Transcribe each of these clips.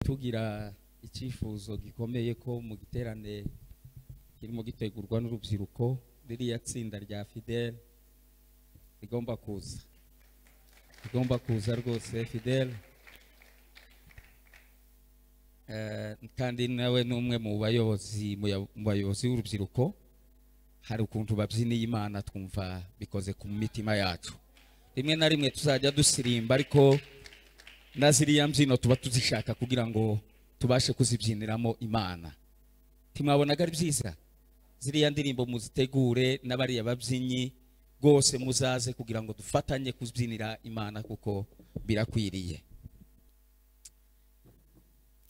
tugira icyifuzo gikomeye ko mu giterane kirimo gitegurwa n'urubyiruko ririya tsinda rya Fidel rigomba kuza rwose Fidel kandi nawe n'umwe mu bayobozi b'urubyiruko hari ukuntu babyiniye Imana twumva bikoze ku mitima yacu. Rimwe na rimwe tuzajya dusirimba ariko na ziriya mbyino tuba tuzishaka kugira ngo tubashe kuzibyiniramo Imana. Timwabonaga ari byiza ziriya ndirimbo muzitegure n'abariya babyinnyi rwose muzaze kugira ngo dufatanye kubyinira Imana kuko birakwiriye.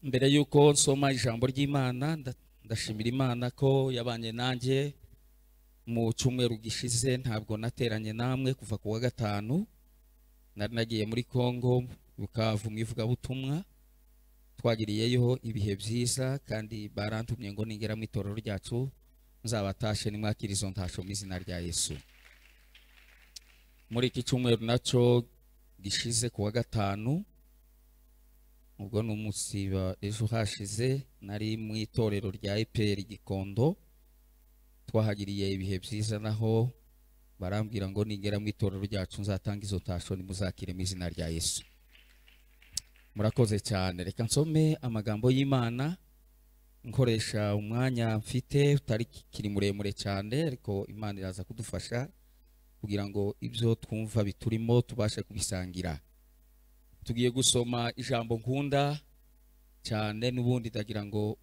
Mbere yuko nsoma ijambo ry'Imana ndashimira Imana ko yabanye nanjye mu cyumweru gishize. Ntabwo nateranye namwe kuva ku wa gatanu, nari nagiye muri Kongo Bukavu mu ivugabutumwa, twagiriyeyo ibihe byiza kandi barantumye ngo ningera mu itorero ryacu nzabatashe nimwakira izo ntasho mu izina rya Yesu. Muri iki cyumweru nacyo gishize ku wa gatanu, ubwo n'umusiba ejo hashize, nari mu itorero rya EPR Gikondo, twahagiriye ibihe byiza naho barambwira ngo ningera mu itorero ryacu nzatanga izo ntasho nimuzakire mu izina rya Yesu. Murakoze cyane. Reka nsome amagambo y'Imana nkoresha umwanya mfite utari kiri muremure cyane, ariko Imana iraza kudufasha kugira ngo ibyo twumva biturimo tubashe kubisangira. Tugiye gusoma ijambo nkunda cyane, n'ubundi ndagira ngo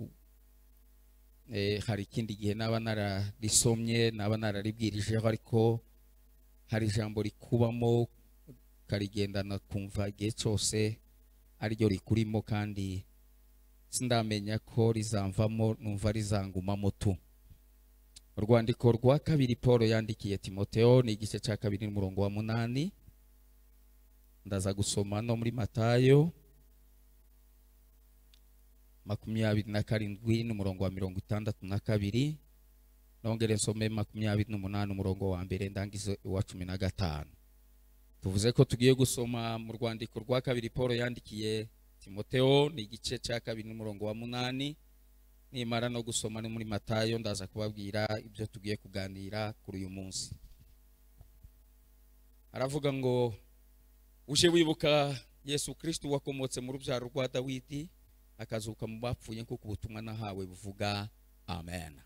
hari ikindi gihe naba nararisomye naba nararibwirijeho, ariko hari ijambo rikubamo karigendana kumva igihe cyose ariryo rikurimo, kandi sindamenya ko rizamvamo, numva rizangumamo tu. Urwandiko rwa kabiri Paul yandikiye Timotheo ni igice cya 2 n'umurongo wa 8. Ndaza gusoma no muri Matayo 27 n'umurongo wa 62, nongere nsome 28 umurongo wa 1 ndangize uwa 15. Tuvuze ko tugiye gusoma mu rwandiko rwa kabiri Paul yandikiye Timotheo ni igice cya 2 n'umurongo wa 8. Nimara no gusoma no muri Matayo ndaza kubabwira ibyo tugiye kuganira kuri uyu munsi. Aravuga ngo uje wibuka Yesu Kristo wakomotse mu rubyaro rwa Dawidi akazuka mu bapfuye nk'uko ubutumwa nahawe buvuga. Amen.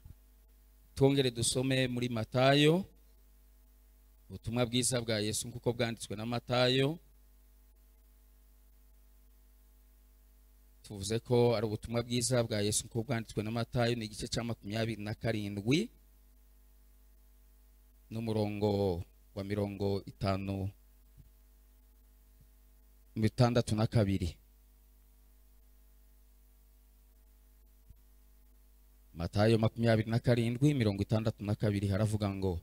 Twongere dusome muri Matayo, ubutumwa bwiza bwa Yesu nk'uko bwanditswe na Matayo. Tuvuze ko ari ubutumwa bwiza bwa Yesu nk'uko bwanditswe na Matayo ni igice cya 27 n'umurongo wa 52. Matayo 27:62 haravuga ngo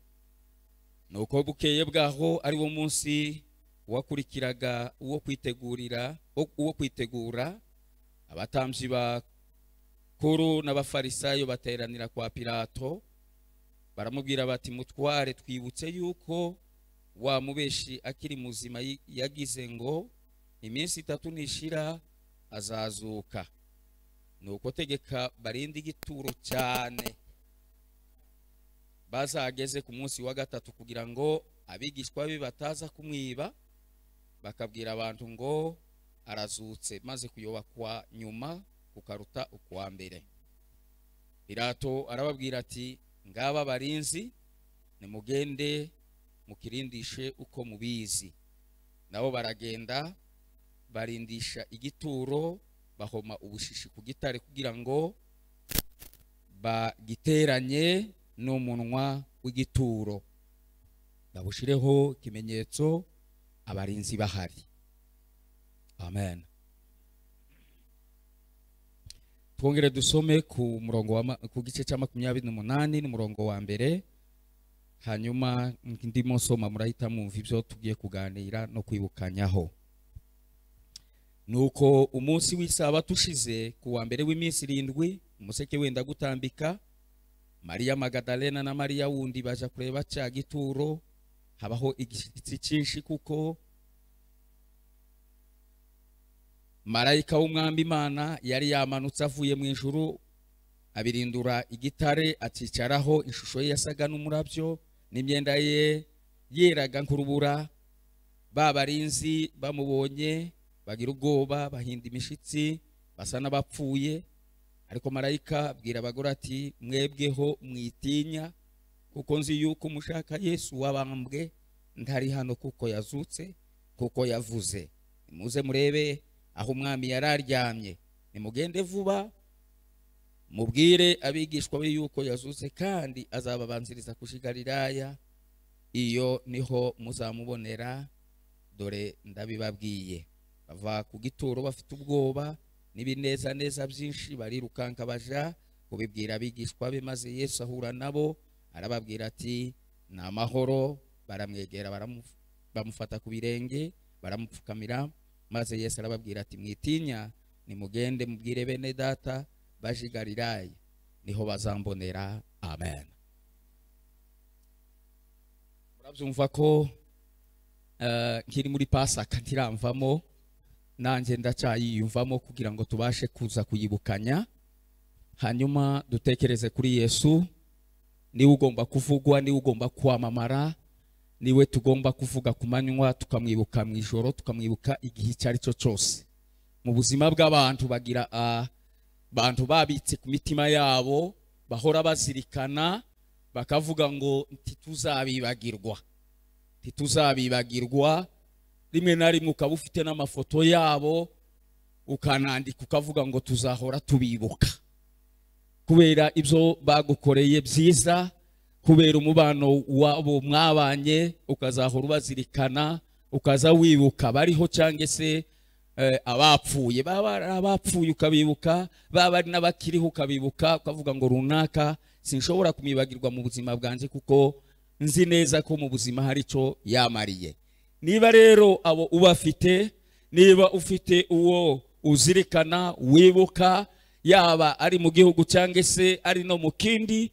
nuko bukeye bwaho ari wo munsi wakurikiraga uwo kwitegura, abatambyi bakuru n'abafarisayo bateranira kwa Pilato, baramubwira bati mutware, twibutse yuko wa mubeshi akiri muzima yagize ngo iminsi 3 nishira azazuka. Nuko tegeka barinde igituro cyane bazageze ku munsi wa gatatu, kugira ngo abigishwa be bataza kumwiba bakabwira abantu ngo arazutse, maze kuyoba kwa nyuma kukaruta ukwa mbere. Pilato arababwira ati ngaba barinzi, nimugende mukirindishe uko mubizi. Nabo baragenda barindisha igituro, bahoma ubushishi ku gitare kugira ngo bagiteranye n'umunwa w'igituro, babushireho ikimenyetso abarinzi bahari. Amen. Twongere dusome ku gice cya 28 n'umurongo wa 1, hanyuma ndimo nsoma murahita mwumva ibyo tugiye kuganira no kwibukanyaho. Nuko umunsi w'isabato ushize ku wa mbere w'iminsi 7, umuseke wenda gutambika, Maria Magdalena na Maria wundi baje kureba cya gituro. Habaho igishyitsi cyinshi kuko marayika w'umwami Imana yari yamanutse avuye mu ijuru abirindura igitare acicaraho, ishusho ye yasaga n'umurabyo n'imyenda ye yeraga nk'urubura. Babarinzi bamubonye bagira ubwoba, bahinda imishitsi, basa n'abapfuye. Ariko marayika abwira abagore ati mwebweho mwitinya, kuko nzi yuko mushaka Yesu wabambwe, ntari hano kuko yazutse, kuko yavuze. Muze murebe aho umwami yararyamye, nimugende vuba mubwire abigishwa be yuko yazutse kandi azababanziriza kuja Galilaya, iyo niho muzamubonera, dore ndabibabwiye. Bava ku gituro bafite ubwoba n'ibinezaneza byinshi, barirukanka baja kubibwira abigishwa be, maze Yesu ahura nabo arababwira ati ni amahoro. Baramwegera bamufata ku birenge baramupfukamira, maze Yesu arababwira ati mwitinya, nimugende mubwire bene data baje Galilaya, niho bazambonera. Amen. Murabyumva ko nkiri muri Pasaka ntiramvamo, nanjye ndacyayiyumvamo kugira ngo tubashe kuza kuyibukanya. Hanyuma dutekereze kuri Yesu, niwe ugomba kuvugwa, niwe ugomba kwamamara, niwe tugomba kuvuga ku manywa, tukamwibuka mu ijoro, tukamwibuka igihe icyo ari cyo cyose. Mu buzima bw'abantu bagira abantu babitse ku mitima yabo, bahora bazirikana, bakavuga ngo ntituzabibagirwa. Rimwe na rimwe ukaba ufite n'amafoto yabo ukanandika ukavuga ngo tuzahora tubibuka, kubera ibyo bagukoreye byiza, kubera umubano wabo mwabanye, ukazahora ubazirikana, ukaza wibuka bariho cyangwa se abapfuye. Baba abapfuye ukabibuka, baba ari n'abakiriho ukabibuka, ukavuga ngo runaka sinshobora kumwibagirwa mu buzima bwanjye kuko nzi neza ko mu buzima hari icyo yamariye. Niba rero abo ubafite, niba ufite uwo uzirikana wibuka, yaba ari mu gihugu cyangwa se ari no mu kindi,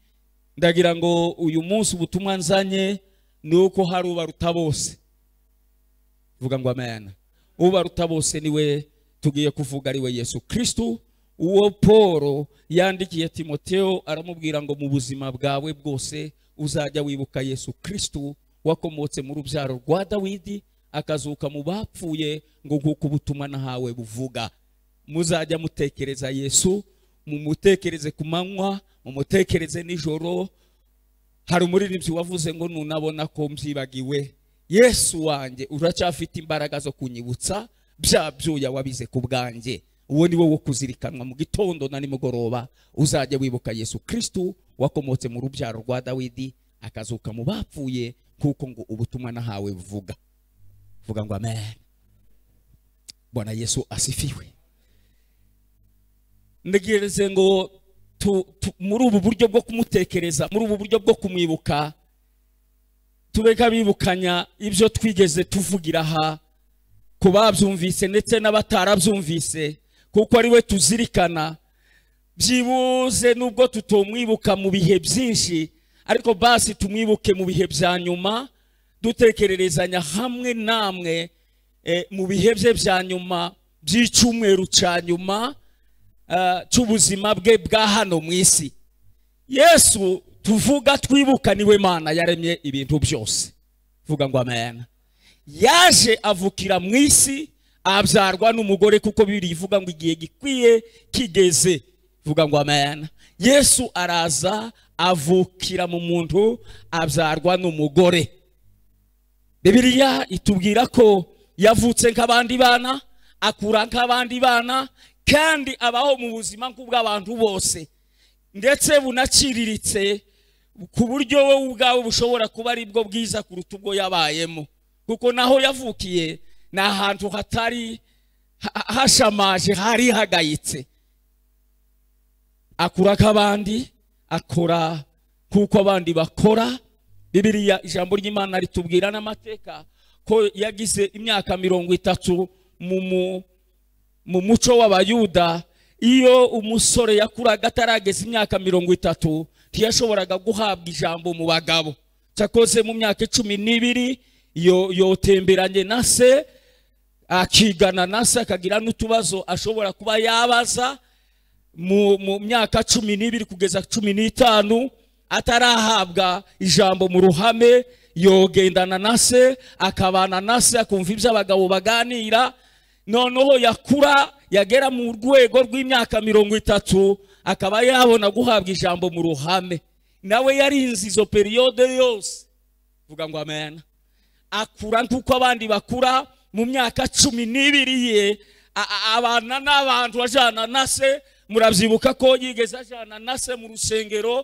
ndagira ngo uyu munsi ubutumwa nzanye ni uko hari ubaruta bose. Vuga ngo amen. Ubaruta bose niwe tugiye kuvuga, ari we Yesu Kristo, uwo Paul yandikiye Timotheo aramubwira ngo mu buzima bwawe bwose uzajya wibuka Yesu Kristo wakomotse mu rubyaro rwa Dawidi, akazuka mu bapfuye, ngo nkuko ubutumwa nahawe buvuga. Muzajya mutekereza Yesu, mumutekereze ku manywa, mumutekereze nijoro. Hari umuririmbyi wavuze ngo nunabona ko mbyibagiwe, Yesu wanjye uracyafite imbaraga zo kunyibutsa bya byuya wabize ku bwanjye. Uwo ni wo wo kuzirikanwa mu gitondo na nimugoroba. Uzajya wibuka Yesu Kristo wakomotse mu rubyaro rwa Dawidi, akazuka mu bapfuye, kuko ngo ubutumwa nahawe buvuga. Vuga ngo amen. Bwana Yesu asifiwe. Ndegereze ngo muri ubu buryo bwo kumutekereza, muri ubu buryo bwo kumwibuka, tubeka bibukanya ibyo twigeze tuvugira aha, ku babyumvise ndetse n'abatarabyumvise, kuko ari we tuzirikana. Byibuze nubwo tutomwibuka mu bihe byinshi, ariko basi tumwibuke mu bihe bya nyuma, dutekererezanya hamwe namwe mu bihe bye bya nyuma, by'icyumweru cya nyuma cy'ubuzima bwe bwa hano mu isi. Yesu tuvuga twibuka niwe Mana yaremye ibintu byose. Vuga ngo amen. Yaje avukira mu isi, abyarwa n'umugore, kuko Bibiliya ivuga ngo igihe gikwiye kigeze. Vuga ngo amen. Yesu araza avukira mu muntu, abyarwa n'umugore. Bibiliya itubwira ko yavutse nk'abandi bana, akura nk'abandi bana, kandi abaho mu buzima nk'ubw'abantu bose, ndetse bunaciriritse, ku buryo wowe ubwawe bushobora kuba ari bwo bwiza kuruta ubwo yabayemo, kuko naho yavukiye ni ahantu hatari hashamaje, hari hagayitse. Akura nk'abandi, akora kuko abandi bakora. Bibiliya ijambo ry'Imana ritubwira n'amateka ko yagize imyaka 30 mu muco w'abayuda. Iyo umusore yakuraga atarageza imyaka 30, ntiyashoboraga guhabwa ijambo mu bagabo. Cyakoze mu myaka 12 yotemberanye na se, akigana na se, akagira n'utubazo ashobora kuba yabaza mu myaka 12 kugeza 15 atarahabwa ijambo mu ruhame. Yogendana na se, akabana na se, akumva ibyo abagabo baganira. Noneho yakura yagera mu rwego rw'imyaka 30 akaba yabona guhabwa ijambo mu ruhame. Nawe yarinze izo periode yose. Vuga ngo amen. Akura nkuko abandi bakura. Mu myaka 12 ye abana n'abantu ajana na se. Murabyibuka ko yigeze ajana na se mu rusengero,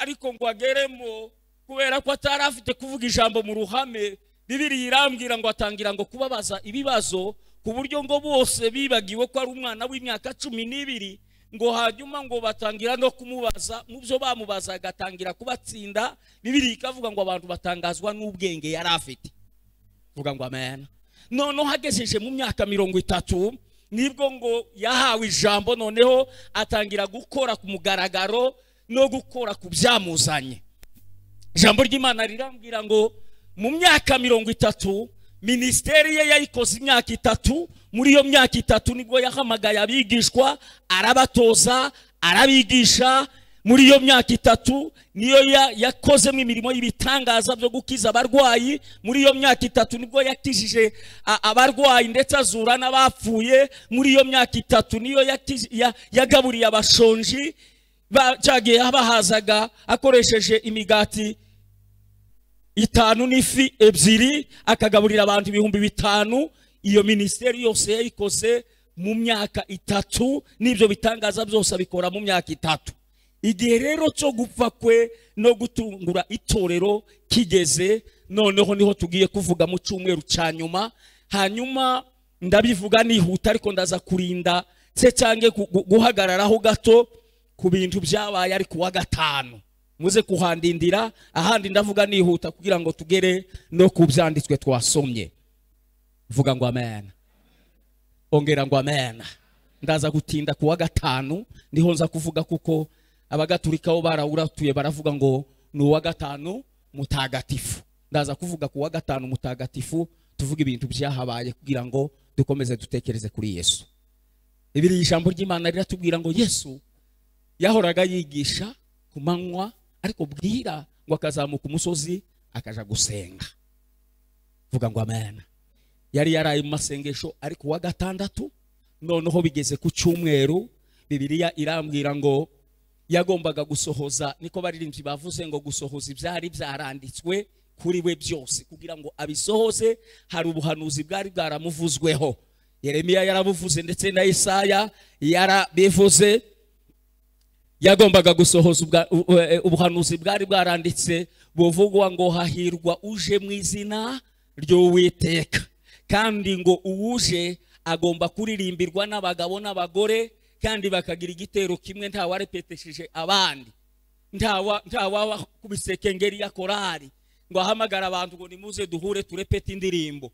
ariko ngo ageremo kubera ko atarafite kuvuga ijambo mu ruhame. Bibiliya irambwira ngo atangira ngo kubabaza ibibazo ku buryo ngo bose bibagiwe ko ari umwana w'imyaka 12, ngo hanyuma ngo batangira no kumubaza. Mu byo bamubaza agatangira kubatsinda. Bibiliya ikavuga ngo abantu batangazwa n'ubwenge yari afite. Vuga ngo amen. Noneho hagejeje mu myaka 30 nibwo ngo yahawe ijambo. Noneho atangira gukora ku mugaragaro no gukora ku byamuzanye. Ijambo ry'Imana rirambwira ngo mu myaka 30 ministeri ye yayikoze imyaka 3. Muri iyo myaka 3 nibwo yahamagaye abigishwa, arabatoza, arabigisha. Muri iyo myaka 3 niyo yakozemo imirimo y'ibitangaza byo gukiza abarwayi. Muri iyo myaka 3 nibwo yakijije abarwayi ndetse azura n'abapfuye. Muri iyo myaka 3 niyo yagaburiye abashonji bagiye bahazaga akoresheje imigati 5 n'ifi 2, akagaburira abantu 5,000. Iyo ministeri yose yayikoze mu myaka 3, n'ibyo bitangaza byose abikora mu myaka 3. Igihe rero cyo gupfa kwe no gutungura itorero kigeze, noneho niho tugiye kuvuga mu cyumweru cya nyuma. Hanyuma ndabivuga nihuta, ariko ndaza kurinda se cyange guhagararaho gato ku bintu byabaye ari ku wa gatanu. Muze kuhandindira, ahandi ndavuga nihuta kugira ngo tugere no ku byanditswe twasomye. Vuga ngo amen. Ongera ngo amen. Ndaza gutinda ku wa gatanu, niho nza kuvuga kuko abagatulika bo barawuratuye baravuga ngo ni uwa gatanu mutagatifu. Ndaza kuvuga ku wa gatanu mutagatifu, tuvuga ibintu byahabaye kugira ngo dukomeze dutekereze kuri Yesu. Bibiliya ijambo ry'Imana riratubwira ngo Yesu yahoraga yigisha ku manywa, ariko bwira ngo akazamuka umusozi akaja gusenga. Vuga ngo amen. Yari yaraye mu masengesho ariko wa gatandatu. Noneho bigeze ku cyumweru, Bibiliya irambwira ngo yagombaga gusohoza, niko baririmbyi bavuze ngo gusohoza ibyari byaranditswe kuri we byose, kugira ngo abisohoze. Hari ubuhanuzi bwari bwaramuvuzweho. Yeremiya yarabuvuze ndetse na Yesaya yarabivuze. Yagombaga gusohoza ubuhanuzi bwari bwaranditse buvugwa ngo hahirwa uje mu izina ry'Uwiteka, kandi ngo uwuje agomba kuririmbirwa n'abagabo n'abagore, kandi bakagira igitero kimwe, nta warepetesheje abandi, nta kubisekengeri ya korari ngo ahamagara abantu ngo nimuze duhure turepete indirimbo.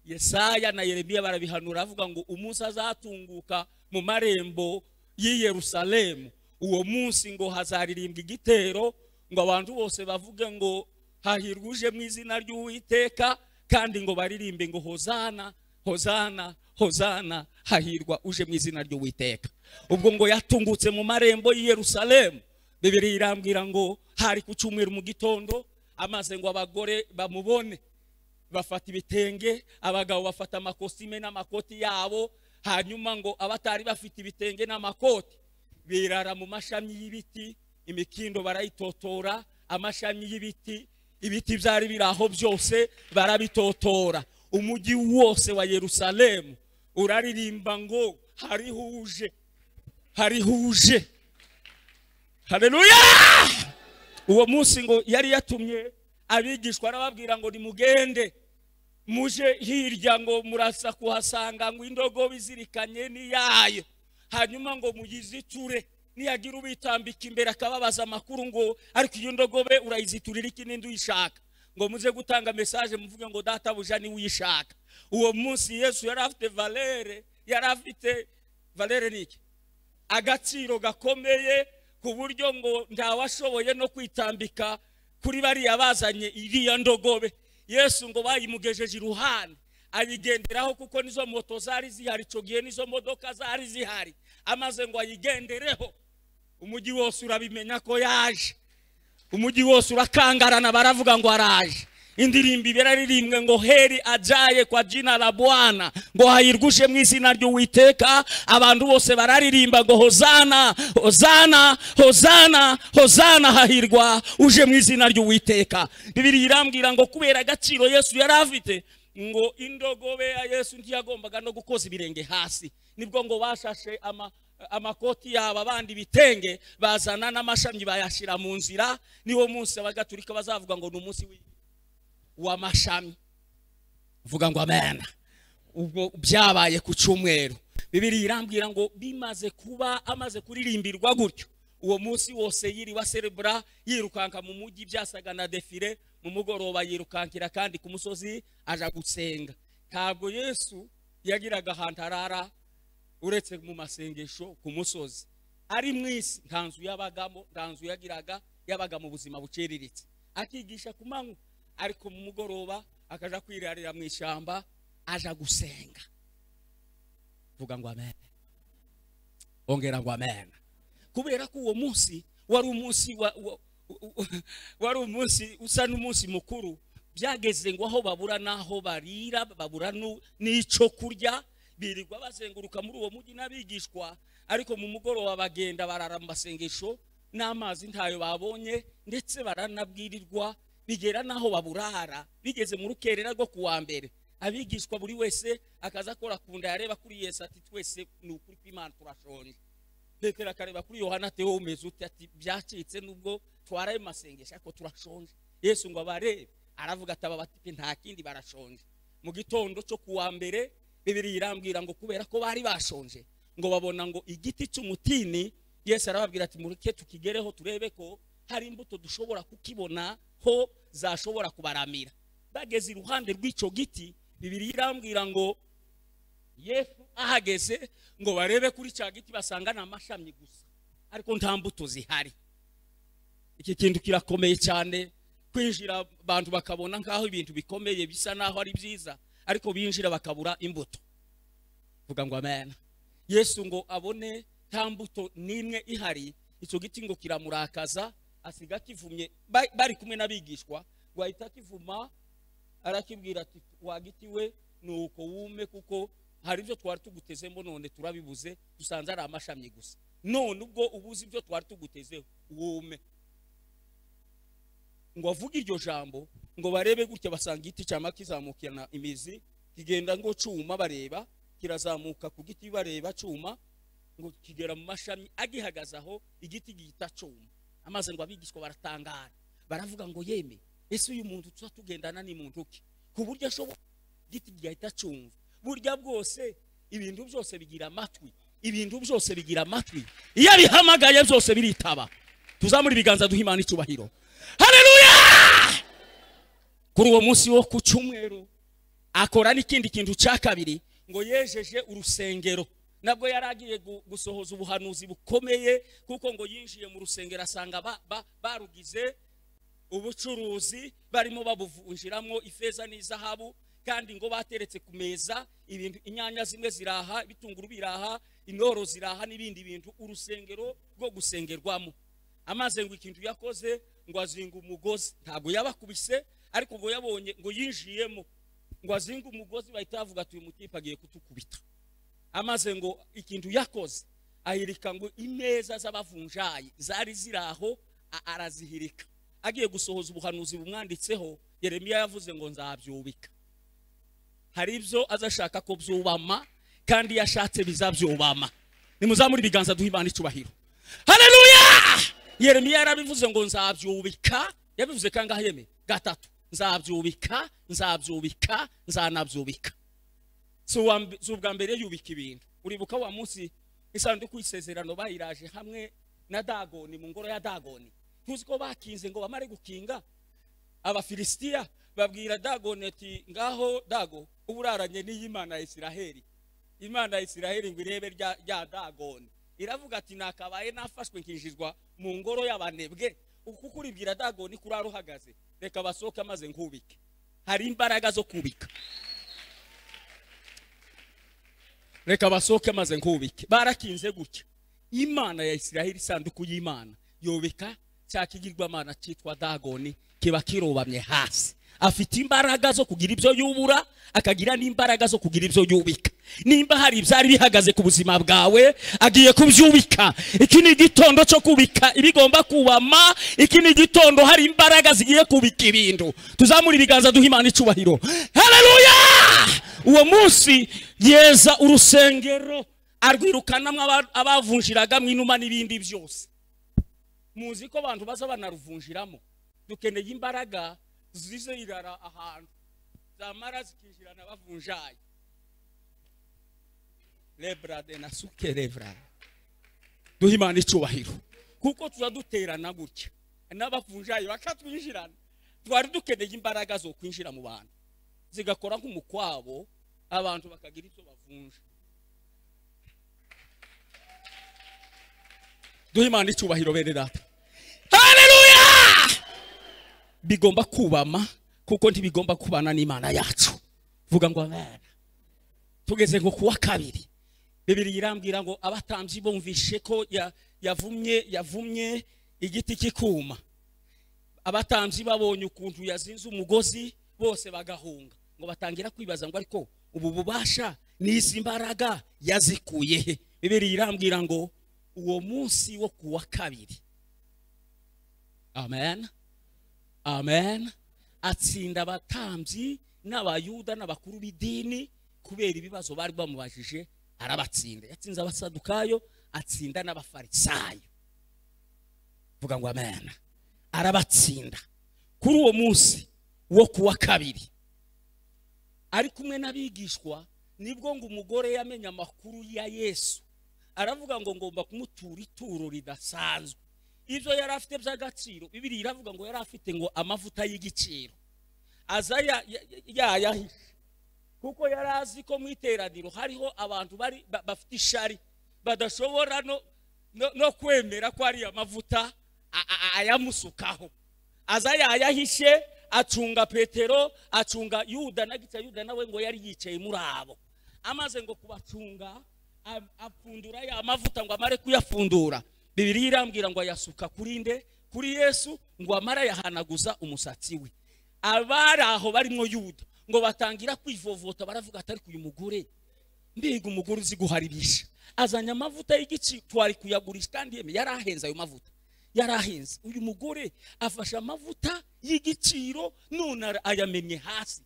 Yesaya na Yeremiya barabihanura avuga ngo umunsi azatunguka mu marembo y'i Yerusalemu, uwo munsi ngo hazaririmbwa igitero, ngo abantu bose bavuge ngo hahirwa uje mu izina ry'Uwiteka, kandi ngo baririmbe ngo hozana hozana hozana, hahirwa uje mu izina ry'Uwiteka. Ubwo ngo yatungutse mu marembo y'i Yerusalemu. Bibiliya irambwira ngo hari ku cyumweru mu gitondo, amaze ngo abagore bamubone bafata ibitenge, abagabo bafata amakosime n'amakoti yabo. Hanyuma ngo abatari bafite ibitenge n'amakoti birara mu mashami y'ibiti, imikindo barayitotora, amashami y'ibiti, ibiti byari biraho byose barabitotora. Umujyi wose wa Yerusalemu uraririmba ngo hariho uje, hariho uje. Haleluya! Uwo munsi ngo yari yatumye abigishwa arababwira ngo nimugende muje hirya, ngo murasa kuhasanga ngo indogobe izirikanye ni yayo. Hanyuma ngo muyiziture, niyagira ubitambika imbere akababaza amakuru ngo ariko iyo ndogobe urayiziturira iki n'indi uyishaka, ngo muze gutanga message muvuge ngo databuja ni uyishaka. Uwo munsi Yesu yari afite valere niki agaciro gakomeye, ku buryo ngo ntawashoboye no kwitambika kuri bari yabazanye iriya ndogobe. Yesu ngo bayimugejeje iruhande, ayigenderaho kuko nizo moto zari zihari ico gihe, nizo modoka zari zihari. Amaze ngo ayigendereho, umujyi wose urabimenya ko yaje, umujyi wose urakangarana, baravuga ngo araje. Indirimbi biraririmbwe ngo heri ajaye kwa jina la Bwana, ngo hayirgushe mu izina ry'Uwiteka. Abantu bose bararirimba ngo hozana hozana hozana hozana, hahirwa uje mu izina ry'Uwiteka. Bibiri irambwira ngo kubera agaciro Yesu yari afite, ngo indogobe ya Yesu ntiyagombaga no gukoza ibirenge hasi. Nibwo ngo bashashe amakoti yaba abandi bitenge, bazana n'amashami bayashira mu nzira. Niwo munsi abagatulika bazavuga ngo ni umunsi w'amashami. Vuga ngo amen. Ubwo byabaye ku cyumweru. Bibiri irambwira ngo bimaze kuba, amaze kuririmbirwa gutyo, uwo munsi wose yiriwa celebra, yirukanka mu mujyi, byasaga na defile. Mu mugoroba yirukankira kandi ku musozi aja gusenga. Ntabwo Yesu yagiraga ahantu arara uretse mu masengesho ku musozi. Ari mwisi nta nzu yabagamo, nta nzu yagiraga, yabaga mu buzima buciriritse. Akigisha ku manywa, ariko mu mugoroba akaja kwirarira mu ishyamba aja gusenga. Vuga ngo amen. Ongera ngo amen. Kubera ko uwo munsi wari umunsi wari umunsi usa n'umunsi mukuru, byageze ngo aho babura naho barira, babura n'ico kurya, birirwa bazenguruka muri uwo mujyi n'abigishwa. Ariko mu mugoroba bagenda barara mu masengesho, n'amazi ntayo babonye, ndetse baranabwirirwa, bigera naho baburara. Bigeze mu rukerera rwo kuwa mbere, abigishwa buri wese akaza akora kunda yareba kuri Yesu ati twese ni ukuri kw'Imana turashonje. Petero akareba kuri Yohana ati wowe umeze ute? Ati byacitse nubwo twaraye masengesho ariko turashonje. Yesu ngo abarebe, aravuga ati aba batipe nta kindi barashonje. Mu gitondo cyo kuwa mbere, Bibiri irambwira ngo kubera ko bari bashonje, ngo babona ngo igiti cy'umutini. Yesu arababwira ati mureke tukigereho turebe ko hari imbuto dushobora kukibona ho zashobora kubaramira. Bageze iruhande rw'ico giti, Bibiri irambwira ngo Yesu ahageze ngo barebe kuri cya giti basanga na amashami gusa, ariko nta mbuto zihari. Iki kintu kirakomeye cyane, kwinjira abantu bakabona nkaho ibintu bikomeye bisa naho ari byiza, ariko binjira bakabura imbuto. Vuga ngo amen. Yesu ngo abone nta mbuto nimwe ihari, icyo giti ngo kiramurakaza, asiga kivumye. Bari kumwe n'abigishwa, ngo ahita kivuma, arakibwira ati wa giti we nuko wume, kuko hari ibyo twari tugutezemo none turabibuze, dusanze ari amashami gusa. None ubwo ubuzi ibyo twari tugutezeho wume. Ngo avuga iryo jambo, ngo barebe gutya basanga igiti cyama kizamukirana imizi, kigenda ngo cuma, bareba kirazamuka ku giti, bareba cuma, ngo kigera mu mashami. Agihagazaho igiti gihita cuma. Amaze ngo abigishwa baratangara, baravuga ngo yeme, ese uyu muntu tuza tugendana ni muntu ki ku buryo ashobora igiti gihita cumva? Burya bwose ibintu byose bigira amatwi, ibintu byose bigira amatwi, iyo bihamagaye byose biritaba. Tuzamura ibiganza duha Imana icyubahiro. Haleluya! Kuri uwo munsi wo ku cyumweru akora n'ikindi kintu cya kabiri, ngo yejeje urusengero. Nabwo yaragiye gusohoza ubuhanuzi bukomeye, kuko ngo yinjiye mu rusengero asanga barugize ubucuruzi, barimo babuvunjiramo ifeza n'izahabu, kandi ngo bateretse ku meza ibintu, inyanya zimwe ziraha, ibitunguru biraha, inoro ziraha n'ibindi bintu, urusengero rwo gusengerwamo. Amaze ngo ikintu yakoze, ngo azinga umugozi. Ntabwo yabakubise, ariko ngo yabonye ngo yinjiyemo, ngo azinga umugozi, bahita bavuga ati uyu mutipe agiye kutukubita. Amaze ngo ikintu yakoze, ahirika ngo imeza z'abavunjayi zari ziraho, arazihirika. Agiye gusohoza ubuhanuzi bumwanditseho, Yeremiya yavuze ngo nzabyubika. Hari ibyo azashaka ko byubama, kandi yashatse bizabyubama. Nimuzamure ibiganza duha Imana icyubahiro. Haleluya! Yeremiya yarabivuze ngo nzabyubika. Yabivuze kangahe yeme? Gatatu. Nzabyubika, nzabyubika, nzanabyubika. So ubwa mbere yubika ibintu. Uribuka wa munsi isanduku y'isezerano bayiraje hamwe na Dagoni, mu ngoro ya Dagoni. Tuzi ko bakinze ngo bamare gukinga Abafilisitiya, babwira Dagoni ati ngaho Dago uburaranye n'Imana ya Isiraheli. Imana ya Isiraheli ngo irebe rya Dagoni, iravuga ati nakabaye nafashwe nkijizwa mu ngoro y'abanebwe, kuko uribwira Dagoni kurara uhagaze, reka basohoke maze nkubike. Hari imbaraga zo kubika. reka basohoke maze nkubike. Barakinze gutya. Imana ya Isiraheli, isanduku y'Imana, yobeka cya kigirwamana cyitwa Dagoni, kiba kirobamye hasi. Afite imbaraga zo kugira ibyo yubura, akagira n'imbaraga zo kugira ibyo yubika. Nimba hari ibyari bihagaze ku buzima bwawe, agiye kubyubika. Iki ni igitondo cyo kubika ibigomba kubama. Iki ni igitondo hari imbaraga zigiye kubika ibintu. Tuzamura ibiganza duha Imana icubahiro. Haleluya! Uwo munsi yeza urusengero, arwirukanamwe abavunjiraga mwinuma n'ibindi byose. Muzi ko abantu baza banaruvunjiramo. Dukeneye imbaraga zize irara ahantu zamara zikishirana bavunjaye. Lebra de nasuke levra. Duha Imana icubahiro. Kuko tuzaduterana gutya n'abavunjaye bakatwinjirana. Twari dukeneye imbaraga zo kwinjira mu bantu, zigakora nk'umukwabo, abantu bakagira icyo bavunja. Duha Imana icubahiro bene data. Haleluya! Bigomba kubama kuko ntibigomba kubana n'Imana yacu. Vuga ngo amen. Tugeze ngo kuwa kabiri, Bibiliya irambwira ngo abatambyi bumvishe ko yavumye igiti kikuma. Abatambyi babonye ukuntu yazinze umugozi, bose bagahunga. Ngo batangira kwibaza ngo ariko ubu bubasha n'izi mbaraga yazikuye he? Bibiliya irambwira ngo uwo munsi wo kuwa kabiri, amen, amen, atsinda abatambyi n'abayuda n'abakuru b'idini kubera ibibazo bari bamubajije, arabatsinda. Yatsinze abasadukayo, atsinda n'abafarisayo. Vuga ngo amen. Arabatsinda. Kuri uwo munsi wo kuwa kabiri, ari kumwe n'abigishwa, nibwo ngo umugore yamenye amakuru ya Yesu. Aravuga ngo ngomba kumutura ituro ridasanzwe. Ibyo yari afite by'agaciro, Bibiliya iravuga ngo yari afite ngo amavuta y'igiciro. Aza yayahishe kuko yari azi ko mu iteraniro hariho abantu bafite ishari, badashobora no kwemera ko ari amavuta ayamusukaho. Aza yayahishe, acunga Petero, acunga Yuda, nagica Yuda nawe ngo yari yicaye muri abo. Amaze ngo kubacunga, apfundura ya mavuta ngo amare kuyafundura. Bibiliya irambwira ngo ayasuka kuri nde? Kuri Yesu, ngo amara yahanaguza umusatsi we. Abari aho barimo Yuda ngo batangira kwivovota, baravuga atari uyu mugore, mbega umugore uzi guharibisha, azanya amavuta y'igiciro, twari kuyagurisha kandi yeme yarahenze ayo mavuta. Yarahenze. Uyu mugore afasha amavuta y'igiciro none ayamenye hasi.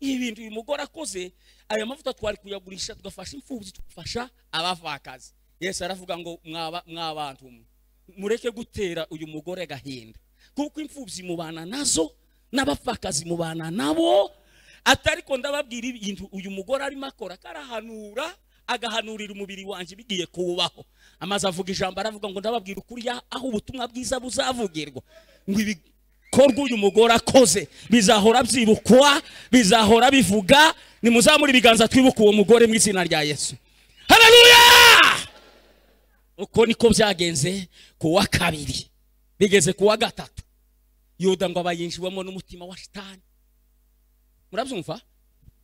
Ibintu uyu mugore akoze, aya mavuta twari kuyagurisha tugafasha imfubyi, tugafasha abavakazi. Yesu aravuga ngo mwabantu mureke gutera uyu mugore gahinda, kuko imfubyi mubana nazo n'abavakazi mubana nabo. Atari ko ndababwira ibintu uyu mugore arimo akora, karahanura, agahanurira umubiri wanje bigiye kubaho. Amaze avuga ijambo, aravuga ngo ndababwira ukuri aho ubutumwa bwiza buzavugirwa, ngo ibikorwa uyu mugore akoze bizahora byibukwa, bizahora bivuga. Nimuzamure ibiganza twibuka uwo mugore mu izina rya Yesu. Haleluya! Uko niko byagenze kuwa kabiri. Bigeze kuwa gatatu, Yuda ngo abayinjiwemo n'umutima wa shitani. Murabyumva?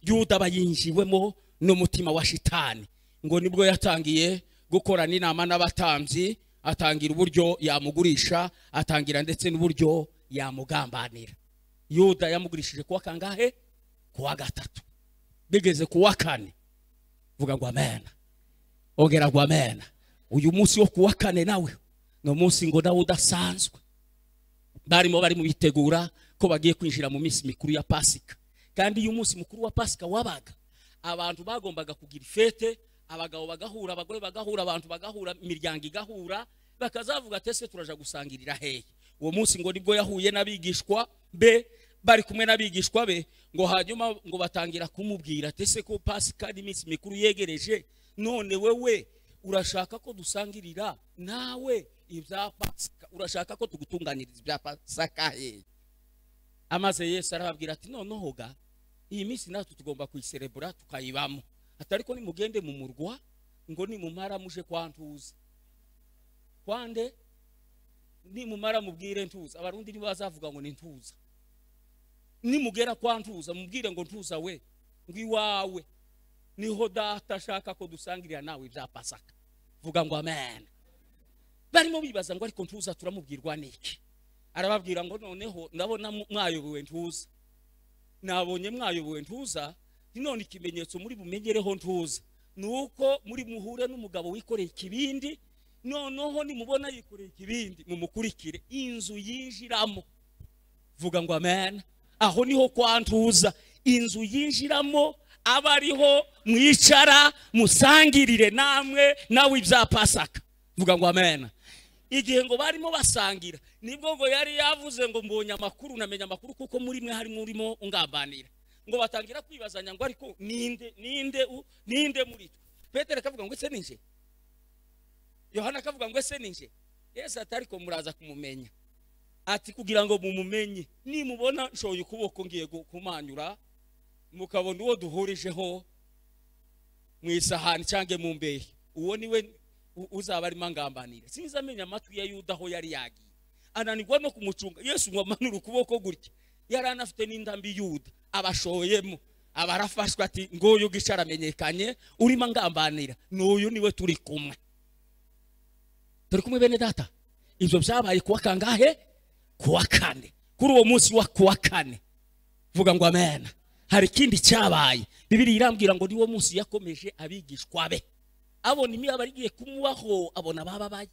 Yuda abayinjiwemo n'umutima wa shitani. Ngo nibwo yatangiye gukora n'inama n'abatambyi, atangira uburyo yamugurisha, atangira ndetse n'uburyo yamugambanira. Yuda yamugurishije kuwa kangahe? Kuwa gatatu. Bigeze kuwa kane, vuga ngo amen, ongera ngo amen. Uyu munsi wo kuwa kane nawe no munsi ngo nawe udasanzwe. Bari mu bitegura ko bagiye kwinjira mu minsi mikuru ya Pasika. Kandi uyu munsi mukuru wa Pasika wabaga, abantu bagombaga kugira ifete, abagabo bagahura, abagore bagahura, abantu bagahura, imiryango igahura, bakazavuga tese turaja gusangirira hehe. Uwo munsi ngo nibwo yahuye n'abigishwa be, bari kumwe n'abigishwa be, ngo hanyuma ngo batangira kumubwira tese ko Pasika n'iminsi mikuru yegereje, none wewe urashaka ko dusangirira nawe ibya Pasika, urashaka ko tugutunganiriza ibya Pasika hehe. Amaze Yesu arababwira ati noneho ga iyi minsi natwe tugomba kuyiserebura tukayibamo. Atari ko nimugende mu murwa, ngo nimumara muje kwantuza. Kwande nimumara mubwire ntuza. Abarundi nibo bazavuga ngo ni ntuza. Nimugera kwantuza mubwire ngo ntuza we, ngo iwawe. niho data ashaka ko dusangirira nawe ibya Pasaka. Vuga ngo amen. Barimo bibaza ngo ariko ntuza turamubwirwa niki? Arababwira ngo noneho ndabona mwayobowe ntuza. Nabonye mwayobowe ntuza, none ikimenyetso muri bumenyereho ntuza nuko muri muhure n'umugabo wikoreye ikibindi, noneho nimubona yikoreye ikibindi mumukurikire inzu yinjiramo. Vuga ngo amen. Aho niho kwa ntuza, inzu yinjiramo abariho mwicara musangirire namwe nawe ibya Pasaka. Vuga ngo amen. Igihe ngo barimo basangira nibwo ngo yari yavuze ngo mbonye amakuru, namenya amakuru kuko muri mwe hari murimo ungambanira. Ngo batangira kwibazanya ngo ariko ninde muri twe. Petero akavuga ngo ese ninje, Yohana akavuga ngo ese ninje. Yesu atari ko muraza kumumenya, ati kugira ngo mumumenye nimubona nshoye ukuboko ngiye kumanyura mukabona uwo duhurijeho mu isahani cyange mu mbehe, uwo niwe uzaba ari mangambanire. Sinzi amenya amatwi ya Yuda aho yari yagiye, ananirwa no kumucunga. Yesu ngo amanura ukuboko gutya, yari anafite n'indambi Yuda abashoyemo, abarafashwe ati ngoyo gisharamenyekanye urimo ngambanira, n'uyu niwe turi kumwe. Turi kumwe bene data. Ibyo byabaye kuwa kangahe? Kuwa kane. Kuri uwo munsi wa kuwa kane. Vuga ngo amen. Hari kindi cyabaye. Bibiri irambwira ngo niwo munsi yakomeje abigishwa be. Abona imiba barigiye kumubaho, abona bababaye.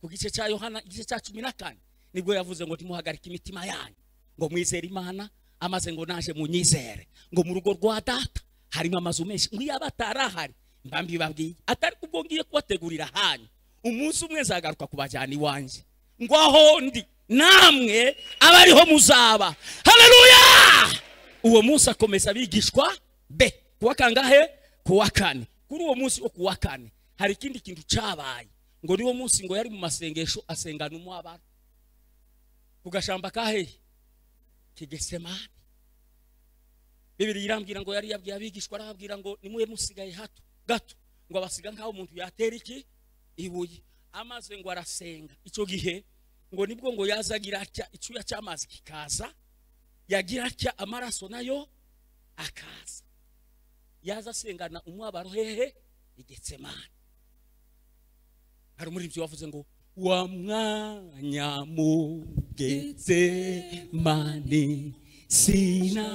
Ku gice cya Yohana igice cya 14 nibwo yavuze ngo timuhagarike imitima yanyu, ngo mwizere Imana, amaze ngo naje munyizere, ngo mu rugo rwa data harimo amazu menshi, ngo yabatarahari mbambi babwiye atari kubwo ngiye kubategurira hanyu, umunsi umwe zagaruka kubajyana iwanje, ngo aho ndi namwe abariho muzaba. Haleluya! Uwo munsi akomeza abigishwa be. Kuwa kangahe? Kuwa kane. Kuri uwo munsi wo kuwa kane hari ikindi kintu cyabaye, ngo niwo munsi ngo yari mu masengesho asengana umwabara ku gashamba kahe k'Getsemani. Bibiri irambwira ngo yari yabwiye abigishwa, arababwira ngo nimuye musigaye hato gato, ngo abasiga nkaho umuntu yatera iki ibuye. Amaze ngo arasenga, icyo gihe ngo nibwo ngo yazagira atya icyuya cy'amazi kikaza, yagira atya amaraso nayo akaza, yaza asengana umwabaro hehe iGetsemani. Hari muri ibyo wavuze ngo wa mwanya mu Getsemani sina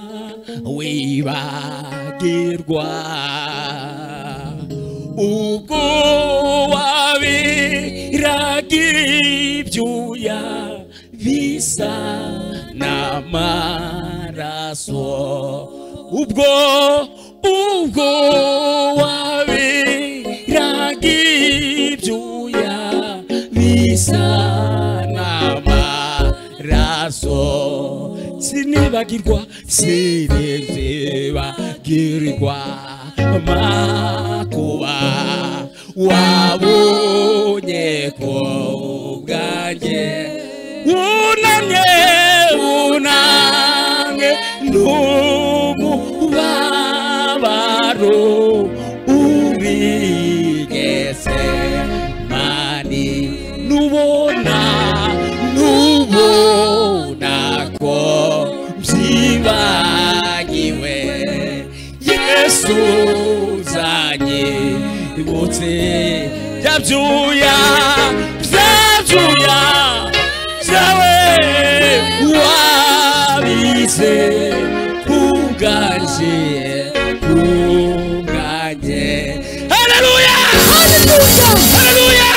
wibagirwa, ubwo wabiragibyuya bisa n'amaraso, ubwo wabiragibyuya bisa n'amaraso, sinibagirwa makuba wabonye ko bwanjye, wunamye n'umubabaro w'Igetsemani, nubona ko byibagiwe Yesu zanyibutse byabyuya byawe wabize kubwanje. Haleluya! Haleluya!